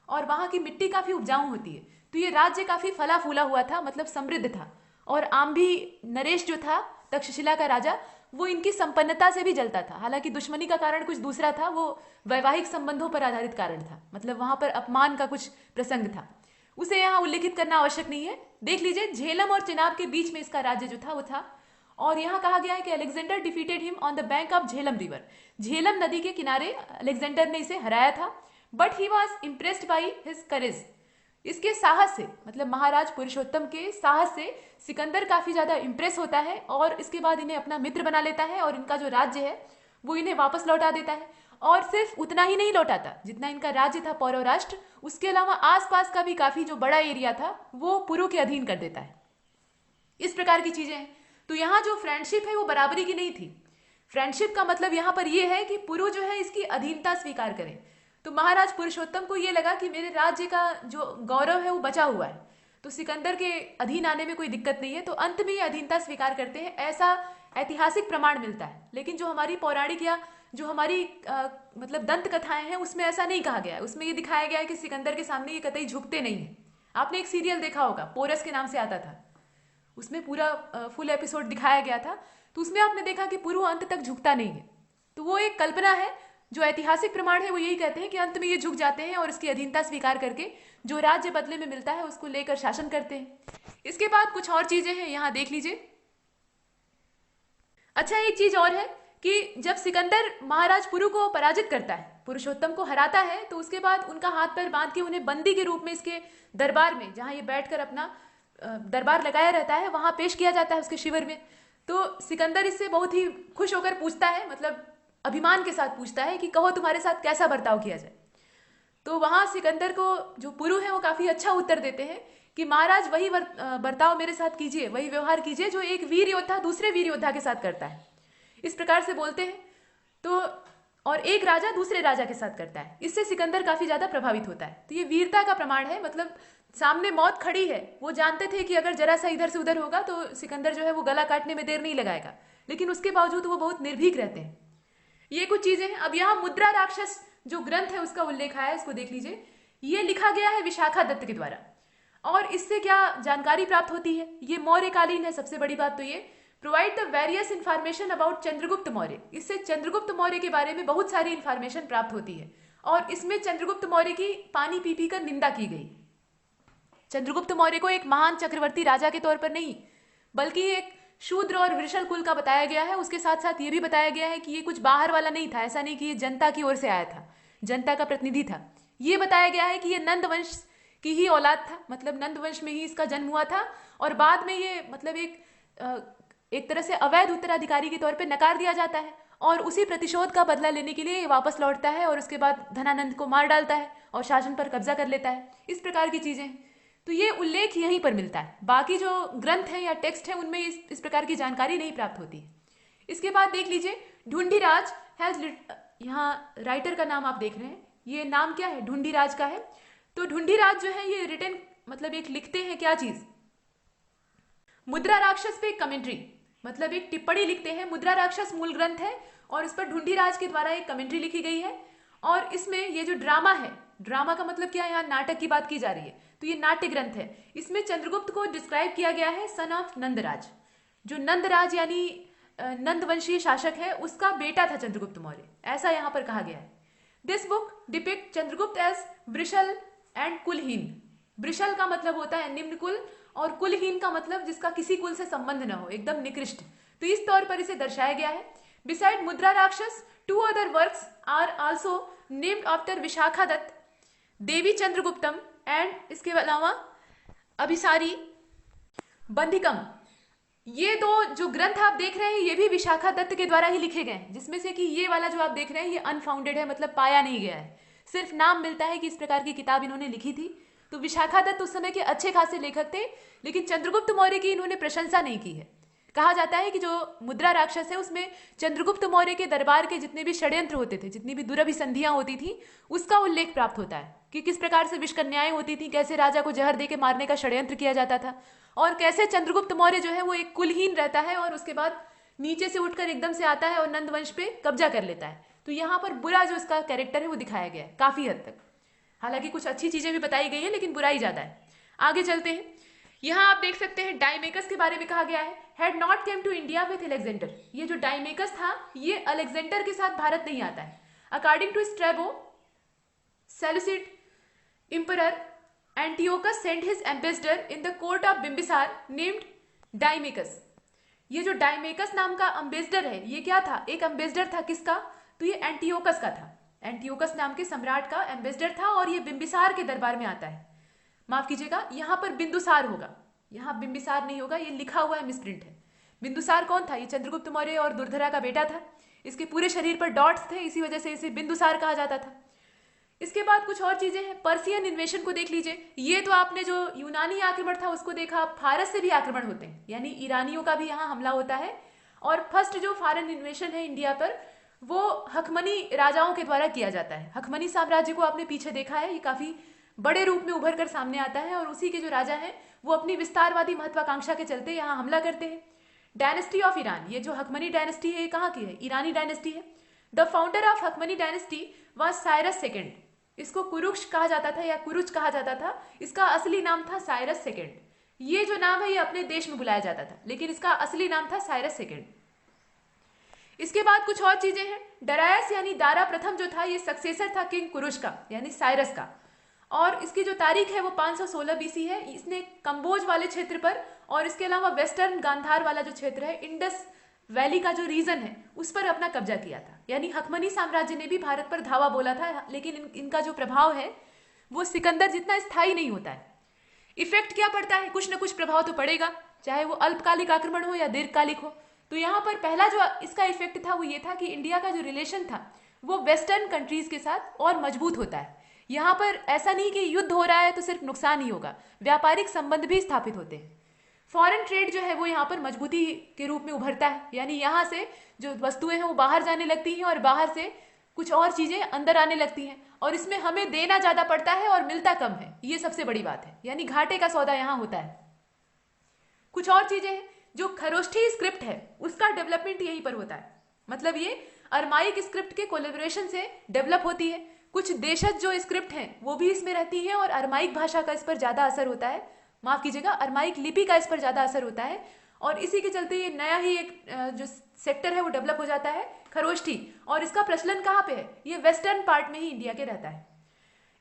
और वहां की मिट्टी काफी उपजाऊ होती है। तो ये राज्य काफी फला फूला हुआ था, मतलब समृद्ध था। और आम्भी नरेश जो था तक्षशिला का राजा, वो इनकी संपन्नता से भी जलता था। हालांकि दुश्मनी का कारण कुछ दूसरा था, वो वैवाहिक संबंधों पर आधारित कारण था, मतलब वहां पर अपमान का कुछ प्रसंग था। उसे यहाँ उल्लेखित करना आवश्यक नहीं है। देख लीजिए, झेलम और चिनाब के बीच में इसका राज्य जो था वो था। और यहाँ कहा गया है कि Alexander defeated him on the bank of Jhelum river. Jhelum नदी के किनारे अलेक्जेंडर ने इसे हराया था। But he was impressed by his courage. इसके साहस से, मतलब महाराज पुरुषोत्तम के साहस से सिकंदर काफी ज्यादा इंप्रेस होता है और इसके बाद इन्हें अपना मित्र बना लेता है और इनका जो राज्य है वो इन्हें वापस लौटा देता है। और सिर्फ उतना ही नहीं लौटाता जितना इनका राज्य था पौरव राष्ट्र, उसके अलावा आसपास का भी काफी जो बड़ा एरिया था वो पुरु के अधीन कर देता है। इस प्रकार की चीजें हैं। तो यहाँ जो फ्रेंडशिप है वो बराबरी की नहीं थी। फ्रेंडशिप का मतलब यहाँ पर यह है कि पुरु जो है इसकी अधीनता स्वीकार करें। तो महाराज पुरुषोत्तम को यह लगा कि मेरे राज्य का जो गौरव है वो बचा हुआ है, तो सिकंदर के अधीन आने में कोई दिक्कत नहीं है, तो अंत में ये अधीनता स्वीकार करते हैं, ऐसा ऐतिहासिक प्रमाण मिलता है। लेकिन जो हमारी पौराणिक या जो हमारी मतलब दंत कथाएं हैं उसमें ऐसा नहीं कहा गया है। उसमें ये दिखाया गया है कि सिकंदर के सामने ये कतई झुकते नहीं है। आपने एक सीरियल देखा होगा, पोरस के नाम से आता था, उसमें पूरा फुल एपिसोड दिखाया गया था, तो उसमें आपने देखा कि पुरु अंत तक झुकता नहीं है। तो वो एक कल्पना है। जो ऐतिहासिक प्रमाण है वो यही कहते हैं कि अंत में ये झुक जाते हैं और इसकी अधीनता स्वीकार करके जो राज्य बदले में मिलता है उसको लेकर शासन करते हैं। इसके बाद कुछ और चीजें हैं, यहां देख लीजिए। अच्छा, एक चीज और है कि जब सिकंदर महाराज पुरु को पराजित करता है, पुरुषोत्तम को हराता है, तो उसके बाद उनका हाथ पैर बांध के उन्हें बंदी के रूप में इसके दरबार में, जहां ये बैठकर अपना दरबार लगाया रहता है, वहां पेश किया जाता है उसके शिविर में। तो सिकंदर इससे बहुत ही खुश होकर पूछता है, मतलब अभिमान के साथ पूछता है कि कहो तुम्हारे साथ कैसा बर्ताव किया जाए। तो वहां सिकंदर को जो पुरु है वो काफी अच्छा उत्तर देते हैं कि महाराज वही बर्ताव मेरे साथ कीजिए, वही व्यवहार कीजिए जो एक वीर योद्धा दूसरे वीर योद्धा के साथ करता है। इस प्रकार से बोलते हैं। तो और एक राजा दूसरे राजा के साथ करता है। इससे सिकंदर काफी ज्यादा प्रभावित होता है। तो ये वीरता का प्रमाण है, मतलब सामने मौत खड़ी है, वो जानते थे कि अगर जरा सा इधर से उधर होगा तो सिकंदर जो है वो गला काटने में देर नहीं लगाएगा, लेकिन उसके बावजूद वो बहुत निर्भीक रहते हैं। ये कुछ चीजें हैं। अब यहाँ मुद्रा राक्षस जो ग्रंथ है उसका उल्लेख है, इसको देख लीजिए। ये लिखा गया है विशाखा दत्त के द्वारा। और इससे क्या जानकारी प्राप्त होती है? ये मौर्यकालीन है। सबसे बड़ी बात तो ये provide the various information about Chandragupta Maurya. इससे चंद्रगुप्त मौर्य के बारे में बहुत सारी इंफॉर्मेशन प्राप्त होती है और इसमें चंद्रगुप्त मौर्य की पानी पी पी कर निंदा की गई। चंद्रगुप्त मौर्य को एक महान चक्रवर्ती राजा के तौर पर नहीं, बल्कि एक शूद्र और वृषल कुल का बताया गया है। उसके साथ साथ ये भी बताया गया है कि ये कुछ बाहर वाला नहीं था, ऐसा नहीं कि ये जनता की ओर से आया था, जनता का प्रतिनिधि था। ये बताया गया है कि ये नंद वंश की ही औलाद था, मतलब नंद वंश में ही इसका जन्म हुआ था और बाद में ये मतलब एक तरह से अवैध उत्तराधिकारी के तौर पे नकार दिया जाता है और उसी प्रतिशोध का बदला लेने के लिए ये वापस लौटता है और उसके बाद धनानंद को मार डालता है और शासन पर कब्जा कर लेता है। इस प्रकार की चीजें हैं। तो ये उल्लेख यहीं पर मिलता है। बाकी जो ग्रंथ हैं या टेक्स्ट हैं उनमें इस प्रकार की जानकारी नहीं प्राप्त होती है। इसके बाद देख लीजिए, ढूंढीराज हैज, यहाँ राइटर का नाम आप देख रहे हैं, ये नाम क्या है? ढूंढीराज का है। तो ढूंढीराज जो है ये रिटन मतलब एक लिखते हैं क्या चीज? मुद्रा राक्षस पे एक कमेंट्री, मतलब एक टिप्पणी लिखते हैं। मुद्रा राक्षस मूल ग्रंथ है और इस पर ढूंढीराज के द्वारा एक कमेंट्री लिखी गई है। और इसमें ये जो ड्रामा है, ड्रामा का मतलब क्या है? यहाँ नाटक की बात की जा रही है, तो ये नाट्य ग्रंथ है। इसमें चंद्रगुप्त को डिस्क्राइब किया गया है सन ऑफ नंदराज। जो नंदराज यानी नंदवंशीय शासक है, उसका बेटा था चंद्रगुप्त मौर्य, ऐसा यहाँ पर कहा गया है। This book depict Chandragupta as Vrishal and Kulheen. वृषल का मतलब होता है निम्न कुल और कुलहीन का मतलब जिसका किसी कुल से संबंध न हो, एकदम निकृष्ट। तो इस तौर पर इसे दर्शाया गया है। बिसाइड मुद्रा राक्षस, 2 other works are also named after Vishakha Datta, Devi Chandraguptam and इसके अलावा अभिसारी बंधिकम। ये 2 जो ग्रंथ आप देख रहे हैं ये भी विशाखा दत्त के द्वारा ही लिखे गए, जिसमें से कि ये वाला जो आप देख रहे हैं ये अनफाउंडेड है, मतलब पाया नहीं गया है, सिर्फ नाम मिलता है कि इस प्रकार की किताब इन्होंने लिखी थी। तो विशाखा दत्त उस समय के अच्छे खासे लेखक थे, लेकिन चंद्रगुप्त मौर्य की इन्होंने प्रशंसा नहीं की है। कहा जाता है कि जो मुद्रा राक्षस है उसमें चंद्रगुप्त मौर्य के दरबार के जितने भी षड्यंत्र होते थे, जितनी भी दुरभिसंधियां होती थी, उसका उल्लेख प्राप्त होता है कि किस प्रकार से विषकन्याएं होती थी, कैसे राजा को जहर देके मारने का षड्यंत्र किया जाता था और कैसे चंद्रगुप्त मौर्य जो है वो एक कुलहीन रहता है और उसके बाद नीचे से उठकर एकदम से आता है और नंद वंश पे कब्जा कर लेता है। तो यहाँ पर बुरा जो इसका कैरेक्टर है वो दिखाया गया है काफी हद तक। हालांकि कुछ अच्छी चीजें भी बताई गई है, लेकिन बुराई ज्यादा है। आगे चलते हैं। यहाँ आप देख सकते हैं डाइमेकस के बारे में कहा गया है, had not came to India with Alexander. ये जो डाइमेकस था ये अलेक्जेंडर के साथ भारत नहीं आता है। According to Strabo, Seleucid emperor Antiochus sent his ambassador in the court of Bimbisar named Dimachus। ये जो डाइमेकस नाम का अम्बेसडर है ये क्या था, एक अम्बेसडर था किसका, तो ये एंटियोकस का था। एंटियोकस नाम के सम्राट का एम्बेसडर था और ये बिम्बिसार के दरबार में आता है। माफ कीजिएगा, यहाँ पर बिंदुसार होगा, यहाँ बिम्बिसार नहीं होगा, ये लिखा हुआ है, मिसप्रिंट है। बिंदुसार कौन था, ये चंद्रगुप्त मौर्य और दुर्धरा का बेटा था। इसके पूरे शरीर पर डॉट्स थे, इसी वजह से इसे बिंदुसार कहा जाता था। इसके बाद कुछ और चीजें हैं। पर्सियन इन्वेशन को देख लीजिए। ये तो आपने जो यूनानी आक्रमण था उसको देखा, फारस से भी आक्रमण होते हैं, यानी ईरानियों का भी यहाँ हमला होता है। और फर्स्ट जो फॉरेन इन्वेशन है इंडिया पर वो हकमनी राजाओं के द्वारा किया जाता है। हकमनी साम्राज्य को आपने पीछे देखा है, ये काफी बड़े रूप में उभर कर सामने आता है और उसी के जो राजा हैं वो अपनी विस्तारवादी महत्वाकांक्षा के चलते यहाँ हमला करते हैं। डायनेस्टी ऑफ ईरान, ये जो हकमनी डायनेस्टी है ये कहाँ की है, ईरानी डायनेस्टी है। The founder of Hakamani dynasty was Cyrus second. इसको कुरुक्ष कहा जाता था या कुरुच कहा जाता था, इसका असली नाम था साइरस सेकेंड। ये जो नाम है ये अपने देश में बुलाया जाता था, लेकिन इसका असली नाम था साइरस सेकेंड। इसके बाद कुछ और चीजें हैं। डरायस यानी दारा प्रथम जो था ये सक्सेसर था किंग कुरुश का यानी साइरस का, और इसकी जो तारीख है वो 516 बीसी है। इसने कंबोज वाले क्षेत्र पर और इसके अलावा वेस्टर्न गांधार वाला जो क्षेत्र है, इंडस वैली का जो रीजन है उस पर अपना कब्जा किया था। यानी हकमनी साम्राज्य ने भी भारत पर धावा बोला था, लेकिन इनका जो प्रभाव है वो सिकंदर जितना स्थायी नहीं होता है। इफेक्ट क्या पड़ता है, कुछ ना कुछ प्रभाव तो पड़ेगा, चाहे वो अल्पकालिक आक्रमण हो या दीर्घकालिक हो। तो यहाँ पर पहला जो इसका इफेक्ट था वो ये था कि इंडिया का जो रिलेशन था वो वेस्टर्न कंट्रीज के साथ और मजबूत होता है। यहाँ पर ऐसा नहीं कि युद्ध हो रहा है तो सिर्फ नुकसान ही होगा, व्यापारिक संबंध भी स्थापित होते हैं। फॉरेन ट्रेड जो है वो यहाँ पर मजबूती के रूप में उभरता है, यानी यहाँ से जो वस्तुएं हैं वो बाहर जाने लगती हैं और बाहर से कुछ और चीजें अंदर आने लगती हैं, और इसमें हमें देना ज्यादा पड़ता है और मिलता कम है। ये सबसे बड़ी बात है, यानी घाटे का सौदा यहाँ होता है। कुछ और चीजें हैं, जो खरोष्ठी स्क्रिप्ट है उसका डेवलपमेंट यहीं पर होता है, मतलब ये अरमाइक स्क्रिप्ट के कोलेबोरेशन से डेवलप होती है। कुछ देशज जो स्क्रिप्ट हैं वो भी इसमें रहती हैं और अरमाइक भाषा का इस पर ज्यादा असर होता है, माफ कीजिएगा अरमाइक लिपि का इस पर ज्यादा असर होता है, और इसी के चलते ये नया ही एक जो सेक्टर है वो डेवलप हो जाता है, खरोष्ठी। और इसका प्रचलन कहाँ पे है, ये वेस्टर्न पार्ट में ही इंडिया के रहता है।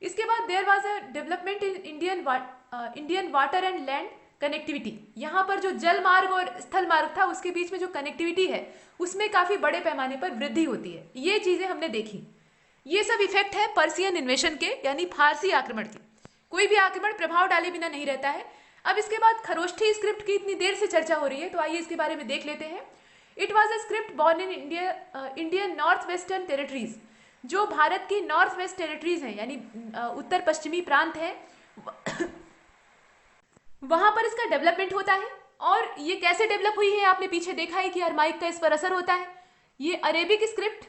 इसके बाद there was a development in Indian water and land connectivity. यहाँ पर जो जल मार्ग और स्थल मार्ग था उसके बीच में जो कनेक्टिविटी है उसमें काफी बड़े पैमाने पर वृद्धि होती है। ये चीजें हमने देखी। ये सब इफेक्ट है पर्सियन इन्वेशन के, यानी फारसी आक्रमण के। कोई भी आक्रमण प्रभाव डाले बिना नहीं रहता है। अब इसके बाद खरोष्ठी स्क्रिप्ट की इतनी देर से चर्चा हो रही है तो आइए इसके बारे में देख लेते हैं। It was a script born in Indian north western territories. जो भारत की नॉर्थ वेस्ट टेरिटरीज हैं यानी उत्तर पश्चिमी प्रांत है वहां पर इसका डेवलपमेंट होता है। और ये कैसे डेवलप हुई है आपने पीछे देखा है कि अरमाइक का इस पर असर होता है। ये अरेबिक स्क्रिप्ट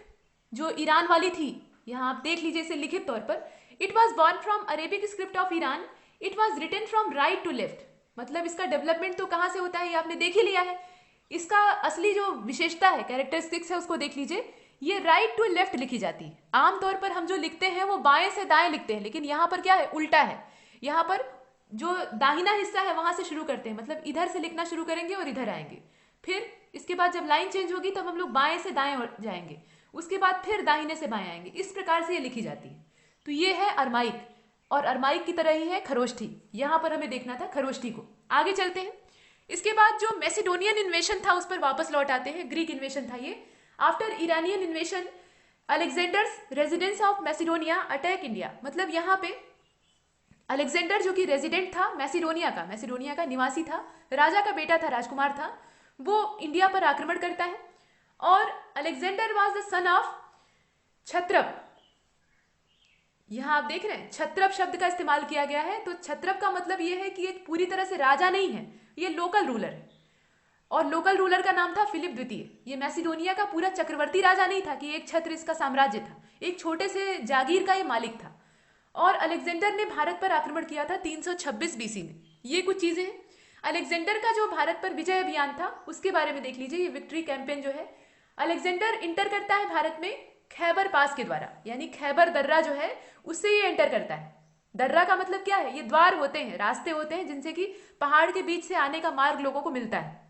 जो ईरान वाली थी, यहाँ आप देख लीजिए इसे लिखित तौर पर, it was born from Arabic script of Iran, it was written from right to left. मतलब इसका डेवलपमेंट तो कहाँ से होता है ये आपने देख ही लिया है। इसका असली जो विशेषता है, कैरेक्टरिस्टिक्स है, उसको देख लीजिए। ये राइट टू लेफ्ट लिखी जाती है। आमतौर पर हम जो लिखते हैं वो बाएं से दाएं लिखते हैं, लेकिन यहाँ पर क्या है, उल्टा है। यहाँ पर जो दाहिना हिस्सा है वहां से शुरू करते हैं, मतलब इधर से लिखना शुरू करेंगे और इधर आएंगे। फिर इसके बाद जब लाइन चेंज होगी तब हम लोग बाएं से दाएं जाएंगे, उसके बाद फिर दाहिने से बाएं आएंगे। इस प्रकार से ये लिखी जाती है। तो ये है अरमाइक, और अरमाइक की तरह ही है खरोष्ठी। यहां पर हमें देखना था खरोष्ठी को। आगे चलते हैं। इसके बाद जो मैसिडोनियन इन्वेशन था उस पर वापस लौट आते हैं। ग्रीक इन्वेशन था ये। After Iranian इन्वेशन Alexander's residence of Macedonia attack India. मतलब यहाँ पे अलेक्जेंडर जो कि रेजिडेंट था मैसिडोनिया का निवासी था, राजा का बेटा था, राजकुमार था, वो इंडिया पर आक्रमण करता है। और Alexander was the son of kshatrap. यहां आप देख रहे हैं क्षत्रप शब्द का इस्तेमाल किया गया है। तो क्षत्रप का मतलब यह है कि एक पूरी तरह से राजा नहीं है, ये लोकल रूलर है। और लोकल रूलर का नाम था फिलिप द्वितीय। ये मैसिडोनिया का पूरा चक्रवर्ती राजा नहीं था कि एक छत्र इसका साम्राज्य था, एक छोटे से जागीर का ये मालिक था। और अलेक्जेंडर ने भारत पर आक्रमण किया था 326 बीसी में। ये कुछ चीजें हैं। अलेक्जेंडर का जो भारत पर विजय अभियान था उसके बारे में देख लीजिए। ये विक्ट्री कैंपेन जो है, अलेक्जेंडर इंटर करता है भारत में खैबर पास के द्वारा, यानी खैबर दर्रा जो है उससे ये एंटर करता है दर्रा का मतलब क्या है? ये द्वार होते हैं, रास्ते होते हैं जिनसे कि पहाड़ के बीच से आने का मार्ग लोगों को मिलता है।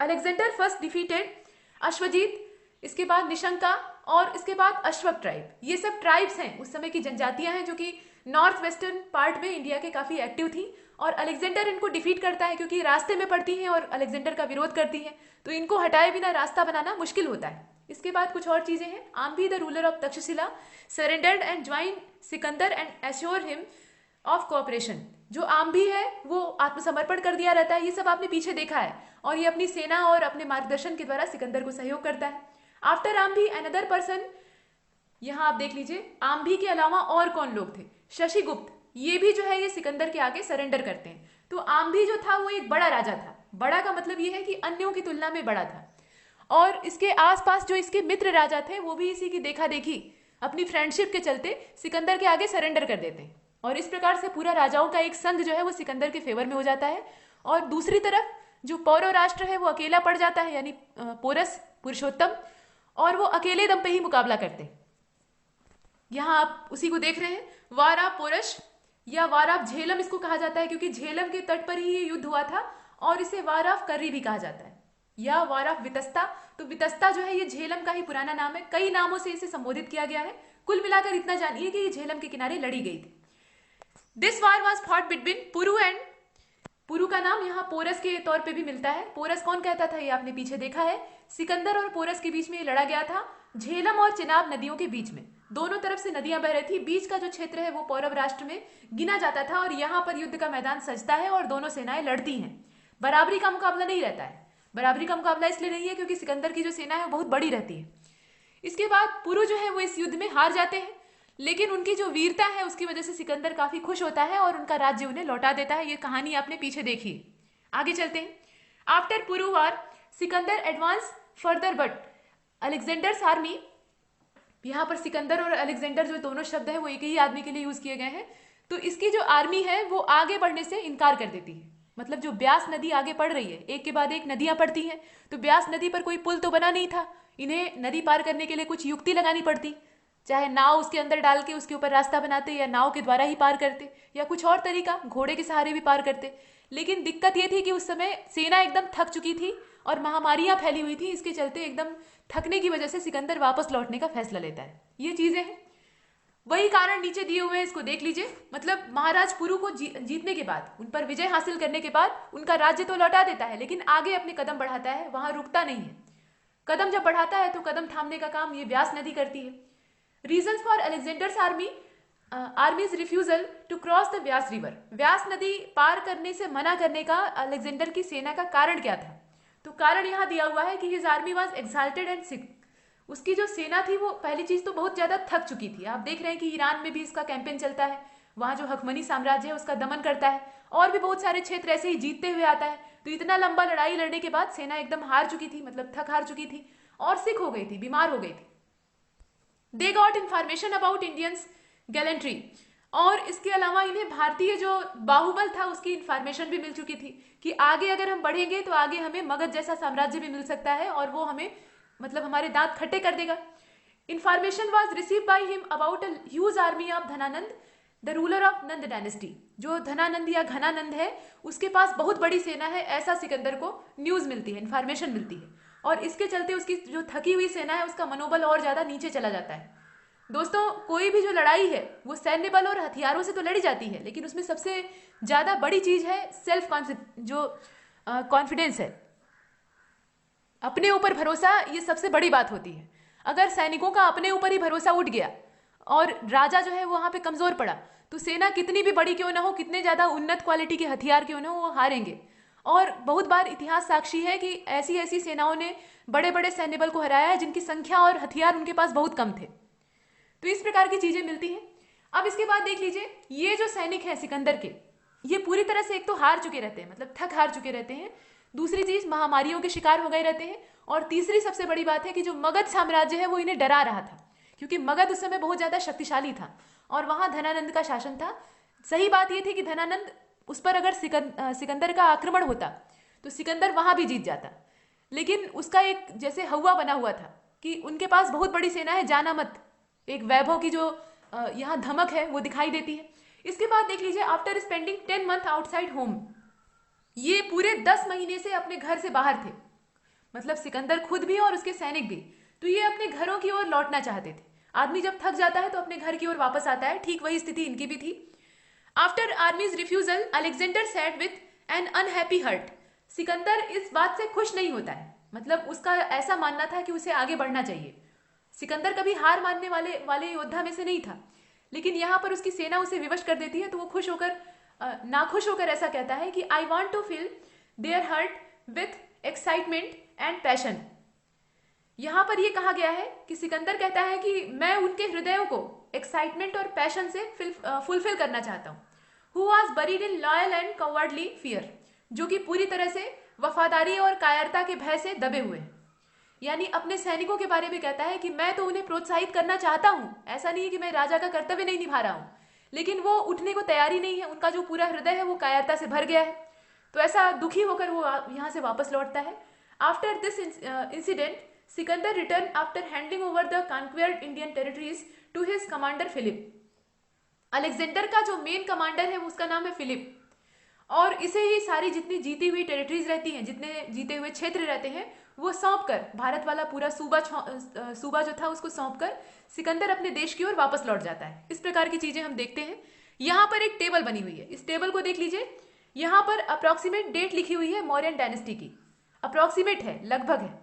अलेक्जेंडर फर्स्ट डिफीटेड अश्वजीत, इसके बाद निशंका और इसके बाद अश्वक ट्राइब। ये सब ट्राइब्स हैं, उस समय की जनजातियां हैं जो कि नॉर्थ वेस्टर्न पार्ट में इंडिया के काफी एक्टिव थी। और अलेक्जेंडर इनको डिफीट करता है क्योंकि रास्ते में पड़ती हैं और अलेक्जेंडर का विरोध करती हैं, तो इनको हटाए बिना रास्ता बनाना मुश्किल होता है। इसके बाद कुछ और चीजें हैं। Ambhi the ruler of Takshashila surrendered and join Sikandar and assure him of cooperation. जो आम्बी है वो आत्मसमर्पण कर दिया रहता है, ये सब आपने पीछे देखा है, और ये अपनी सेना और अपने मार्गदर्शन के द्वारा सिकंदर को सहयोग करता है। आफ्टर आम्बी अनदर पर्सन, यहां आप देख लीजिए आम्बी के अलावा और कौन लोग थे? शशिगुप्त, ये भी जो है ये सिकंदर के आगे सरेंडर करते हैं। तो आम्बी जो था वो एक बड़ा राजा था। बड़ा का मतलब ये है कि अन्यों की तुलना में बड़ा था, और इसके आसपास जो इसके मित्र राजा थे वो भी इसी की देखा देखी अपनी फ्रेंडशिप के चलते सिकंदर के आगे सरेंडर कर देते हैं, और इस प्रकार से पूरा राजाओं का एक संघ जो है वो सिकंदर के फेवर में हो जाता है। और दूसरी तरफ जो पौरव राष्ट्र है वो अकेला पड़ जाता है, यानी पोरस पुरुषोत्तम, और वो अकेले दम पे ही मुकाबला करते हैं। यहां आप उसी को देख रहे हैं, वारा पोरश या वाराव झेलम इसको कहा जाता है, क्योंकि झेलम के तट पर ही ये युद्ध हुआ था, और इसे वाराव कर्री भी कहा जाता है, या वाराव वितस्ता। तो वितस्ता जो है ये झेलम का ही पुराना नाम है, कई नामों से इसे संबोधित किया गया है। कुल मिलाकर इतना जानिए कि ये झेलम के किनारे लड़ी गई थी। This war was fought between Puru and, Puru का नाम यहाँ पोरस के तौर पे भी मिलता है। पोरस कौन कहता था ये आपने पीछे देखा है। सिकंदर और पोरस के बीच में ये लड़ा गया था, झेलम और चिनाब नदियों के बीच में। दोनों तरफ से नदियां बह रही थी, बीच का जो क्षेत्र है वो पौरव राष्ट्र में गिना जाता था, और यहाँ पर युद्ध का मैदान सजता है और दोनों सेनाएं लड़ती हैं। बराबरी का मुकाबला नहीं रहता है। बराबरी का मुकाबला इसलिए नहीं है क्योंकि सिकंदर की जो सेना है वो बहुत बड़ी रहती है। इसके बाद पुरु जो है वो इस युद्ध में हार जाते हैं, लेकिन उनकी जो वीरता है उसकी वजह से सिकंदर काफी खुश होता है और उनका राज्य उन्हें लौटा देता है। ये कहानी आपने पीछे देखी है। आगे चलते हैं। After Puru war Sikandar advance further, but Alexander's army, यहाँ पर सिकंदर और अलेक्जेंडर जो दोनों शब्द है वो एक ही आदमी के लिए यूज किए गए हैं। तो इसकी जो आर्मी है वो आगे बढ़ने से इनकार कर देती है। मतलब जो ब्यास नदी आगे बढ़ रही है, एक के बाद एक नदियां पड़ती हैं, तो ब्यास नदी पर कोई पुल तो बना नहीं था, इन्हें नदी पार करने के लिए कुछ युक्ति लगानी पड़ती, चाहे नाव उसके अंदर डाल के उसके ऊपर रास्ता बनाते, या नाव के द्वारा ही पार करते, या कुछ और तरीका घोड़े के सहारे भी पार करते। लेकिन दिक्कत ये थी कि उस समय सेना एकदम थक चुकी थी और महामारियां फैली हुई थी, इसके चलते एकदम थकने की वजह से सिकंदर वापस लौटने का फैसला लेता है। ये चीजें हैं, वही कारण नीचे दिए हुए हैं, इसको देख लीजिए। मतलब महाराज पुरु को जीतने के बाद, उन पर विजय हासिल करने के बाद उनका राज्य तो लौटा देता है, लेकिन आगे अपने कदम बढ़ाता है, वहां रुकता नहीं है। कदम जब बढ़ाता है तो कदम थामने का काम ये व्यास नदी करती है। Reasons for Alexander's armies refusal to cross the Vyas river, Vyas नदी पार करने से मना करने का अलेक्जेंडर की सेना का कारण क्या था? तो कारण यहाँ दिया हुआ है कि his army was exalted and sick. उसकी जो सेना थी वो पहली चीज तो बहुत ज्यादा थक चुकी थी। आप देख रहे हैं कि ईरान में भी इसका कैंपेन चलता है, वहां जो हकमनी साम्राज्य है उसका दमन करता है, और भी बहुत सारे क्षेत्र ऐसे ही जीतते हुए आता है। तो इतना लंबा लड़ाई लड़ने के बाद सेना एकदम हार चुकी थी, मतलब थक हार चुकी थी, और सिक हो गई थी, बीमार हो गई थी। They got information about Indians gallantry, और इसके अलावा इन्हें भारतीय जो बाहुबल था उसकी इन्फॉर्मेशन भी मिल चुकी थी कि आगे अगर हम बढ़ेंगे तो आगे हमें मगध जैसा साम्राज्य भी मिल सकता है, और वो हमें मतलब हमारे दांत खट्टे कर देगा। Information was receive by him about a huge army of Dhanananda the ruler of Nand dynasty. जो धनानंद या घनानंद है उसके पास बहुत बड़ी सेना है, ऐसा सिकंदर को न्यूज मिलती है, इन्फॉर्मेशन मिलती है, और इसके चलते उसकी जो थकी हुई सेना है उसका मनोबल और ज्यादा नीचे चला जाता है। दोस्तों, कोई भी जो लड़ाई है वो सैन्य बल और हथियारों से तो लड़ी जाती है, लेकिन उसमें सबसे ज्यादा बड़ी चीज है सेल्फ कॉन्फिडेंस है, अपने ऊपर भरोसा। ये सबसे बड़ी बात होती है। अगर सैनिकों का अपने ऊपर ही भरोसा उठ गया और राजा जो है वहां पे कमजोर पड़ा, तो सेना कितनी भी बड़ी क्यों ना हो, कितने ज्यादा उन्नत क्वालिटी के हथियार क्यों ना हो, वो हारेंगे। और बहुत बार इतिहास साक्षी है कि ऐसी ऐसी सेनाओं ने बड़े बड़े सैन्य बल को हराया है जिनकी संख्या और हथियार उनके पास बहुत कम थे। तो इस प्रकार की चीजें मिलती हैं। अब इसके बाद देख लीजिए, ये जो सैनिक है सिकंदर के, ये पूरी तरह से एक तो हार चुके रहते हैं, मतलब थक हार चुके रहते हैं, दूसरी चीज महामारियों के शिकार हो गए रहते हैं, और तीसरी सबसे बड़ी बात है कि जो मगध साम्राज्य है वो इन्हें डरा रहा था, क्योंकि मगध उस समय बहुत ज्यादा शक्तिशाली था और वहां धनानंद का शासन था। सही बात यह थी कि धनानंद उस पर अगर सिकंदर का आक्रमण होता तो सिकंदर वहां भी जीत जाता, लेकिन उसका एक जैसे हवा बना हुआ था कि उनके पास बहुत बड़ी सेना है, जाना मत, एक वैभव की जो यहाँ धमक है वो दिखाई देती है। इसके बाद देख लीजिए, after spending 10 month outside home, ये पूरे 10 महीने से अपने घर से बाहर थे, मतलब सिकंदर खुद भी और उसके सैनिक भी। तो ये अपने घरों की ओर लौटना चाहते थे। आदमी जब थक जाता है तो अपने घर की ओर वापस आता है, ठीक वही स्थिति इनकी भी थी। After armies refusal, Alexander sat with an unhappy heart. Sikandar इस बात से खुश नहीं होता है, मतलब उसका ऐसा मानना था कि उसे आगे बढ़ना चाहिए। सिकंदर कभी हार मानने वाले वाले योद्धा में से नहीं था, लेकिन यहाँ पर उसकी सेना उसे विवश कर देती है, तो वो खुश होकर नाखुश होकर ऐसा कहता है कि I want to feel their heart with excitement and passion. यहाँ पर यह कहा गया है कि सिकंदर कहता है कि मैं उनके हृदयों को एक्साइटमेंट और पैशन से फुलफिल करना चाहता हूँ। Who was buried in loyal and cowardly fear, जो कि पूरी तरह से वफादारी और कायरता के भय से दबे हुए हैं। यानी अपने सैनिकों के बारे में कहता है कि मैं तो उन्हें प्रोत्साहित करना चाहता हूँ, ऐसा नहीं है कि मैं राजा का कर्तव्य नहीं निभा रहा हूँ, लेकिन वो उठने को तैयारी नहीं है, उनका जो पूरा हृदय है वो कायरता से भर गया है। तो ऐसा दुखी होकर वो यहाँ से वापस लौटता है। After this incident, Sikandar return after handing over the conquered Indian territories to his commander Philip. Alexander का जो मेन कमांडर है उसका नाम है फिलिप, और इसे ही सारी जितनी जीती हुई टेरिटरीज रहती हैं, जितने जीते हुए क्षेत्र रहते हैं, वो सौंप कर, भारत वाला पूरा सूबा जो था उसको सौंप कर सिकंदर अपने देश की ओर वापस लौट जाता है। इस प्रकार की चीजें हम देखते हैं। यहाँ पर एक टेबल बनी हुई है, इस टेबल को देख लीजिए। यहाँ पर अप्रोक्सीमेट डेट लिखी हुई है मौर्यन डायनेस्टी की, अप्रोक्सीमेट है, लगभग है।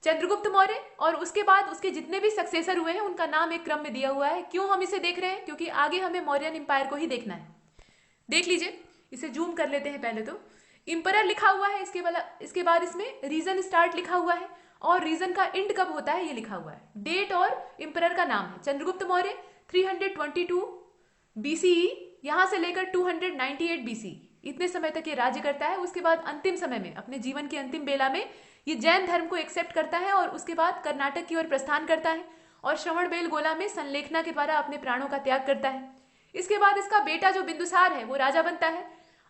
चंद्रगुप्त मौर्य और उसके बाद उसके जितने भी सक्सेसर हुए हैं उनका नाम एक क्रम में दिया हुआ है। क्यों हम इसे देख रहे हैं? क्योंकि आगे हमें मौर्यन एम्पायर को ही देखना है। देख लीजिए, इसे जूम कर लेते हैं। पहले तो इंपरर लिखा हुआ है, इसके बाद इसमें रीजन स्टार्ट लिखा हुआ है, और रीजन का एंड कब होता है ये लिखा हुआ है। डेट और इंपरर का नाम है चंद्रगुप्त मौर्य, 322 BCE, यहां से लेकर 298 BC, इतने समय तक ये राज्य करता है। उसके बाद अंतिम समय में, अपने जीवन की अंतिम बेला में, ये जैन धर्म को एक्सेप्ट करता है और उसके बाद कर्नाटक की ओर प्रस्थान करता है और श्रवणबेलगोला में संलेखना के द्वारा अपने प्राणों का त्याग करता है। इसके बाद इसका बेटा जो बिंदुसार है वो राजा बनता है,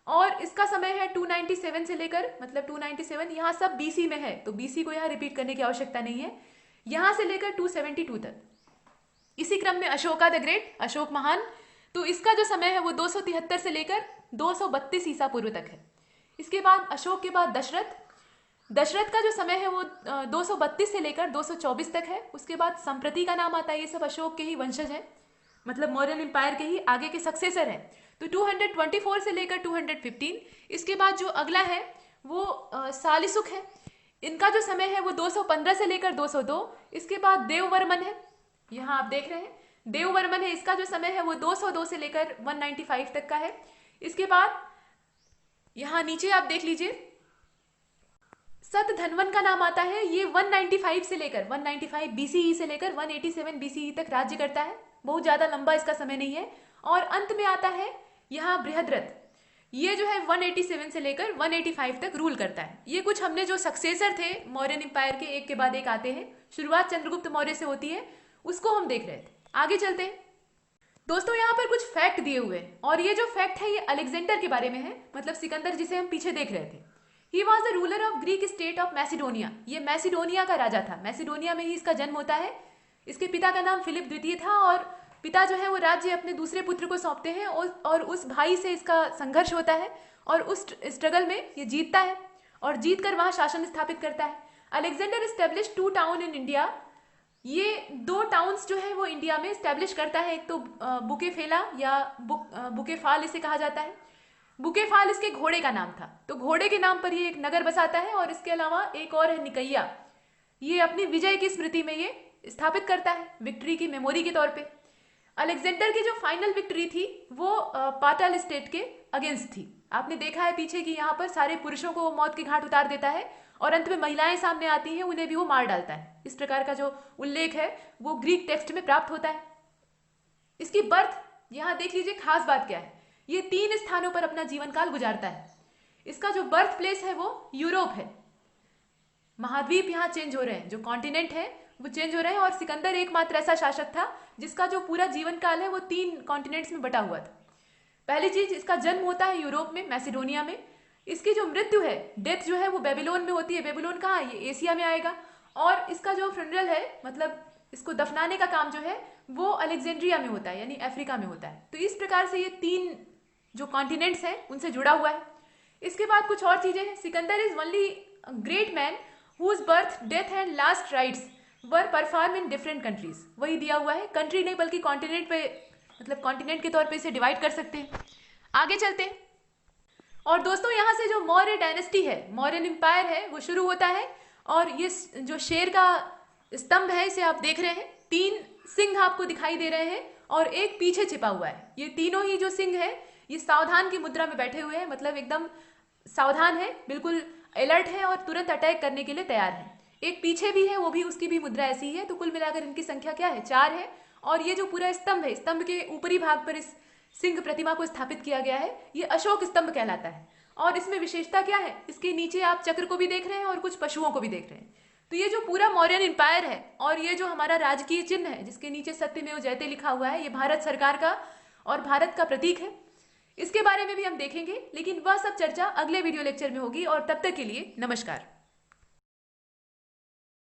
और इसका समय है 297 से लेकर, मतलब 297 यहाँ सब BC में है, तो BC को यहाँ रिपीट करने की आवश्यकता नहीं है, यहाँ से लेकर 272 तक। इसी क्रम में अशोका द ग्रेट, अशोक महान, तो इसका जो समय है वो 273 से लेकर 232 ईसा पूर्व तक है। इसके बाद अशोक के बाद दशरथ का जो समय है वो 232 से लेकर 224 तक है। उसके बाद संप्रति का नाम आता है, ये सब अशोक के ही वंशज हैं, मतलब मौर्यन एम्पायर के ही आगे के सक्सेसर हैं। तो 224 से लेकर 215। इसके बाद जो अगला है वो सालिसुक है, इनका जो समय है वो 215 से लेकर 202। इसके बाद देववर्मन है, यहाँ आप देख रहे हैं देववर्मन है, इसका जो समय है वो 202 से लेकर 195 तक का है। इसके बाद यहाँ नीचे आप देख लीजिए, सतधनवन का नाम आता है, ये 195 से लेकर 195 BCE से लेकर 187 BCE तक राज्य करता है, बहुत ज्यादा लंबा इसका समय नहीं है। और अंत में आता है यहाँ बृहद्रथ, ये जो है 187 से लेकर 185 तक रूल करता है। ये कुछ हमने जो सक्सेसर थे मौर्यन एम्पायर के, एक के बाद एक आते हैं, शुरुआत चंद्रगुप्त मौर्य से होती है, उसको हम देख रहे थे। आगे चलते हैं दोस्तों, यहाँ पर कुछ फैक्ट दिए हुए हैं, और ये जो फैक्ट है ये अलेक्जेंडर के बारे में है, मतलब सिकंदर जिसे हम पीछे देख रहे थे। He was the ruler of Greek state of Macedonia, ये मैसिडोनिया का राजा था, मैसिडोनिया में ही इसका जन्म होता है। इसके पिता का नाम फिलिप द्वितीय था, और पिता जो है वो राज्य अपने दूसरे पुत्र को सौंपते हैं, और उस भाई से इसका संघर्ष होता है, और उस स्ट्रगल में ये जीतता है, और जीत कर वहां शासन स्थापित करता है। Alexander establish 2 town in India, ये 2 टाउन्स जो है वो इंडिया में स्टैब्लिश करता है। एक तो बुकेफेला या बुकेफाल इसे कहा जाता है। बुकेफाल इसके घोड़े का नाम था, तो घोड़े के नाम पर ये एक नगर बसाता है, और इसके अलावा एक और है निकैया, ये अपनी विजय की स्मृति में ये स्थापित करता है, विक्ट्री की मेमोरी के तौर पे। अलेक्जेंडर की जो फाइनल विक्ट्री थी वो पाटल स्टेट के अगेंस्ट थी। आपने देखा है पीछे कि यहाँ पर सारे पुरुषों को मौत के घाट उतार देता है, और अंत में महिलाएं सामने आती हैं, उन्हें भी वो मार डालता है। इस प्रकार का जो उल्लेख है वो ग्रीक टेक्स्ट में प्राप्त होता है। इसकी बर्थ, यहाँ देख लीजिए खास बात क्या है, ये 3 स्थानों पर अपना जीवन काल गुजारता है। इसका जो बर्थ प्लेस है वो यूरोप है, महाद्वीप यहाँ चेंज हो रहे हैं, जो कॉन्टिनेंट है वो चेंज हो रहे हैं, और सिकंदर एकमात्र ऐसा शासक था जिसका जो पूरा जीवन काल है वो 3 कॉन्टिनेंट्स में बटा हुआ था। पहली चीज, इसका जन्म होता है यूरोप में, मैसिडोनिया में। इसकी जो मृत्यु है, डेथ जो है वो बेबीलोन में होती है। बेबीलोन कहाँ है? ये एशिया में आएगा। और इसका जो फ्यूनरल है, मतलब इसको दफनाने का काम जो है वो अलेक्जेंड्रिया में होता है, यानी अफ्रीका में होता है। तो इस प्रकार से ये 3 जो कॉन्टिनेंट्स हैं उनसे जुड़ा हुआ है। इसके बाद कुछ और चीजें हैं। Sikandar is only great man whose birth, death and last rites were perform in different countries. वही दिया हुआ है, कंट्री नहीं बल्कि कॉन्टिनेंट पे, मतलब कॉन्टिनेंट के तौर पे इसे डिवाइड कर सकते हैं। आगे चलते हैं। और दोस्तों यहाँ से जो मौर्य डायनेस्टी है, मौर्यन एम्पायर है, वो शुरू होता है। और ये जो शेर का स्तंभ है इसे आप देख रहे हैं, 3 सिंह आपको दिखाई दे रहे हैं और एक पीछे छिपा हुआ है। ये तीनों ही जो सिंह है ये सावधान की मुद्रा में बैठे हुए हैं, मतलब एकदम सावधान है, बिल्कुल अलर्ट है और तुरंत अटैक करने के लिए तैयार है। एक पीछे भी है, वो भी, उसकी भी मुद्रा ऐसी ही है। तो कुल मिलाकर इनकी संख्या क्या है, 4 है। और ये जो पूरा स्तंभ है, स्तंभ के ऊपरी भाग पर इस सिंह प्रतिमा को स्थापित किया गया है, ये अशोक स्तंभ कहलाता है। और इसमें विशेषता क्या है, इसके नीचे आप चक्र को भी देख रहे हैं और कुछ पशुओं को भी देख रहे हैं। तो ये जो पूरा मौर्यन एम्पायर है और ये जो हमारा राजकीय चिन्ह है जिसके नीचे सत्यमेव जयते लिखा हुआ है, ये भारत सरकार का और भारत का प्रतीक है। इसके बारे में भी हम देखेंगे, लेकिन वह सब चर्चा अगले वीडियो लेक्चर में होगी। और तब तक के लिए नमस्कार।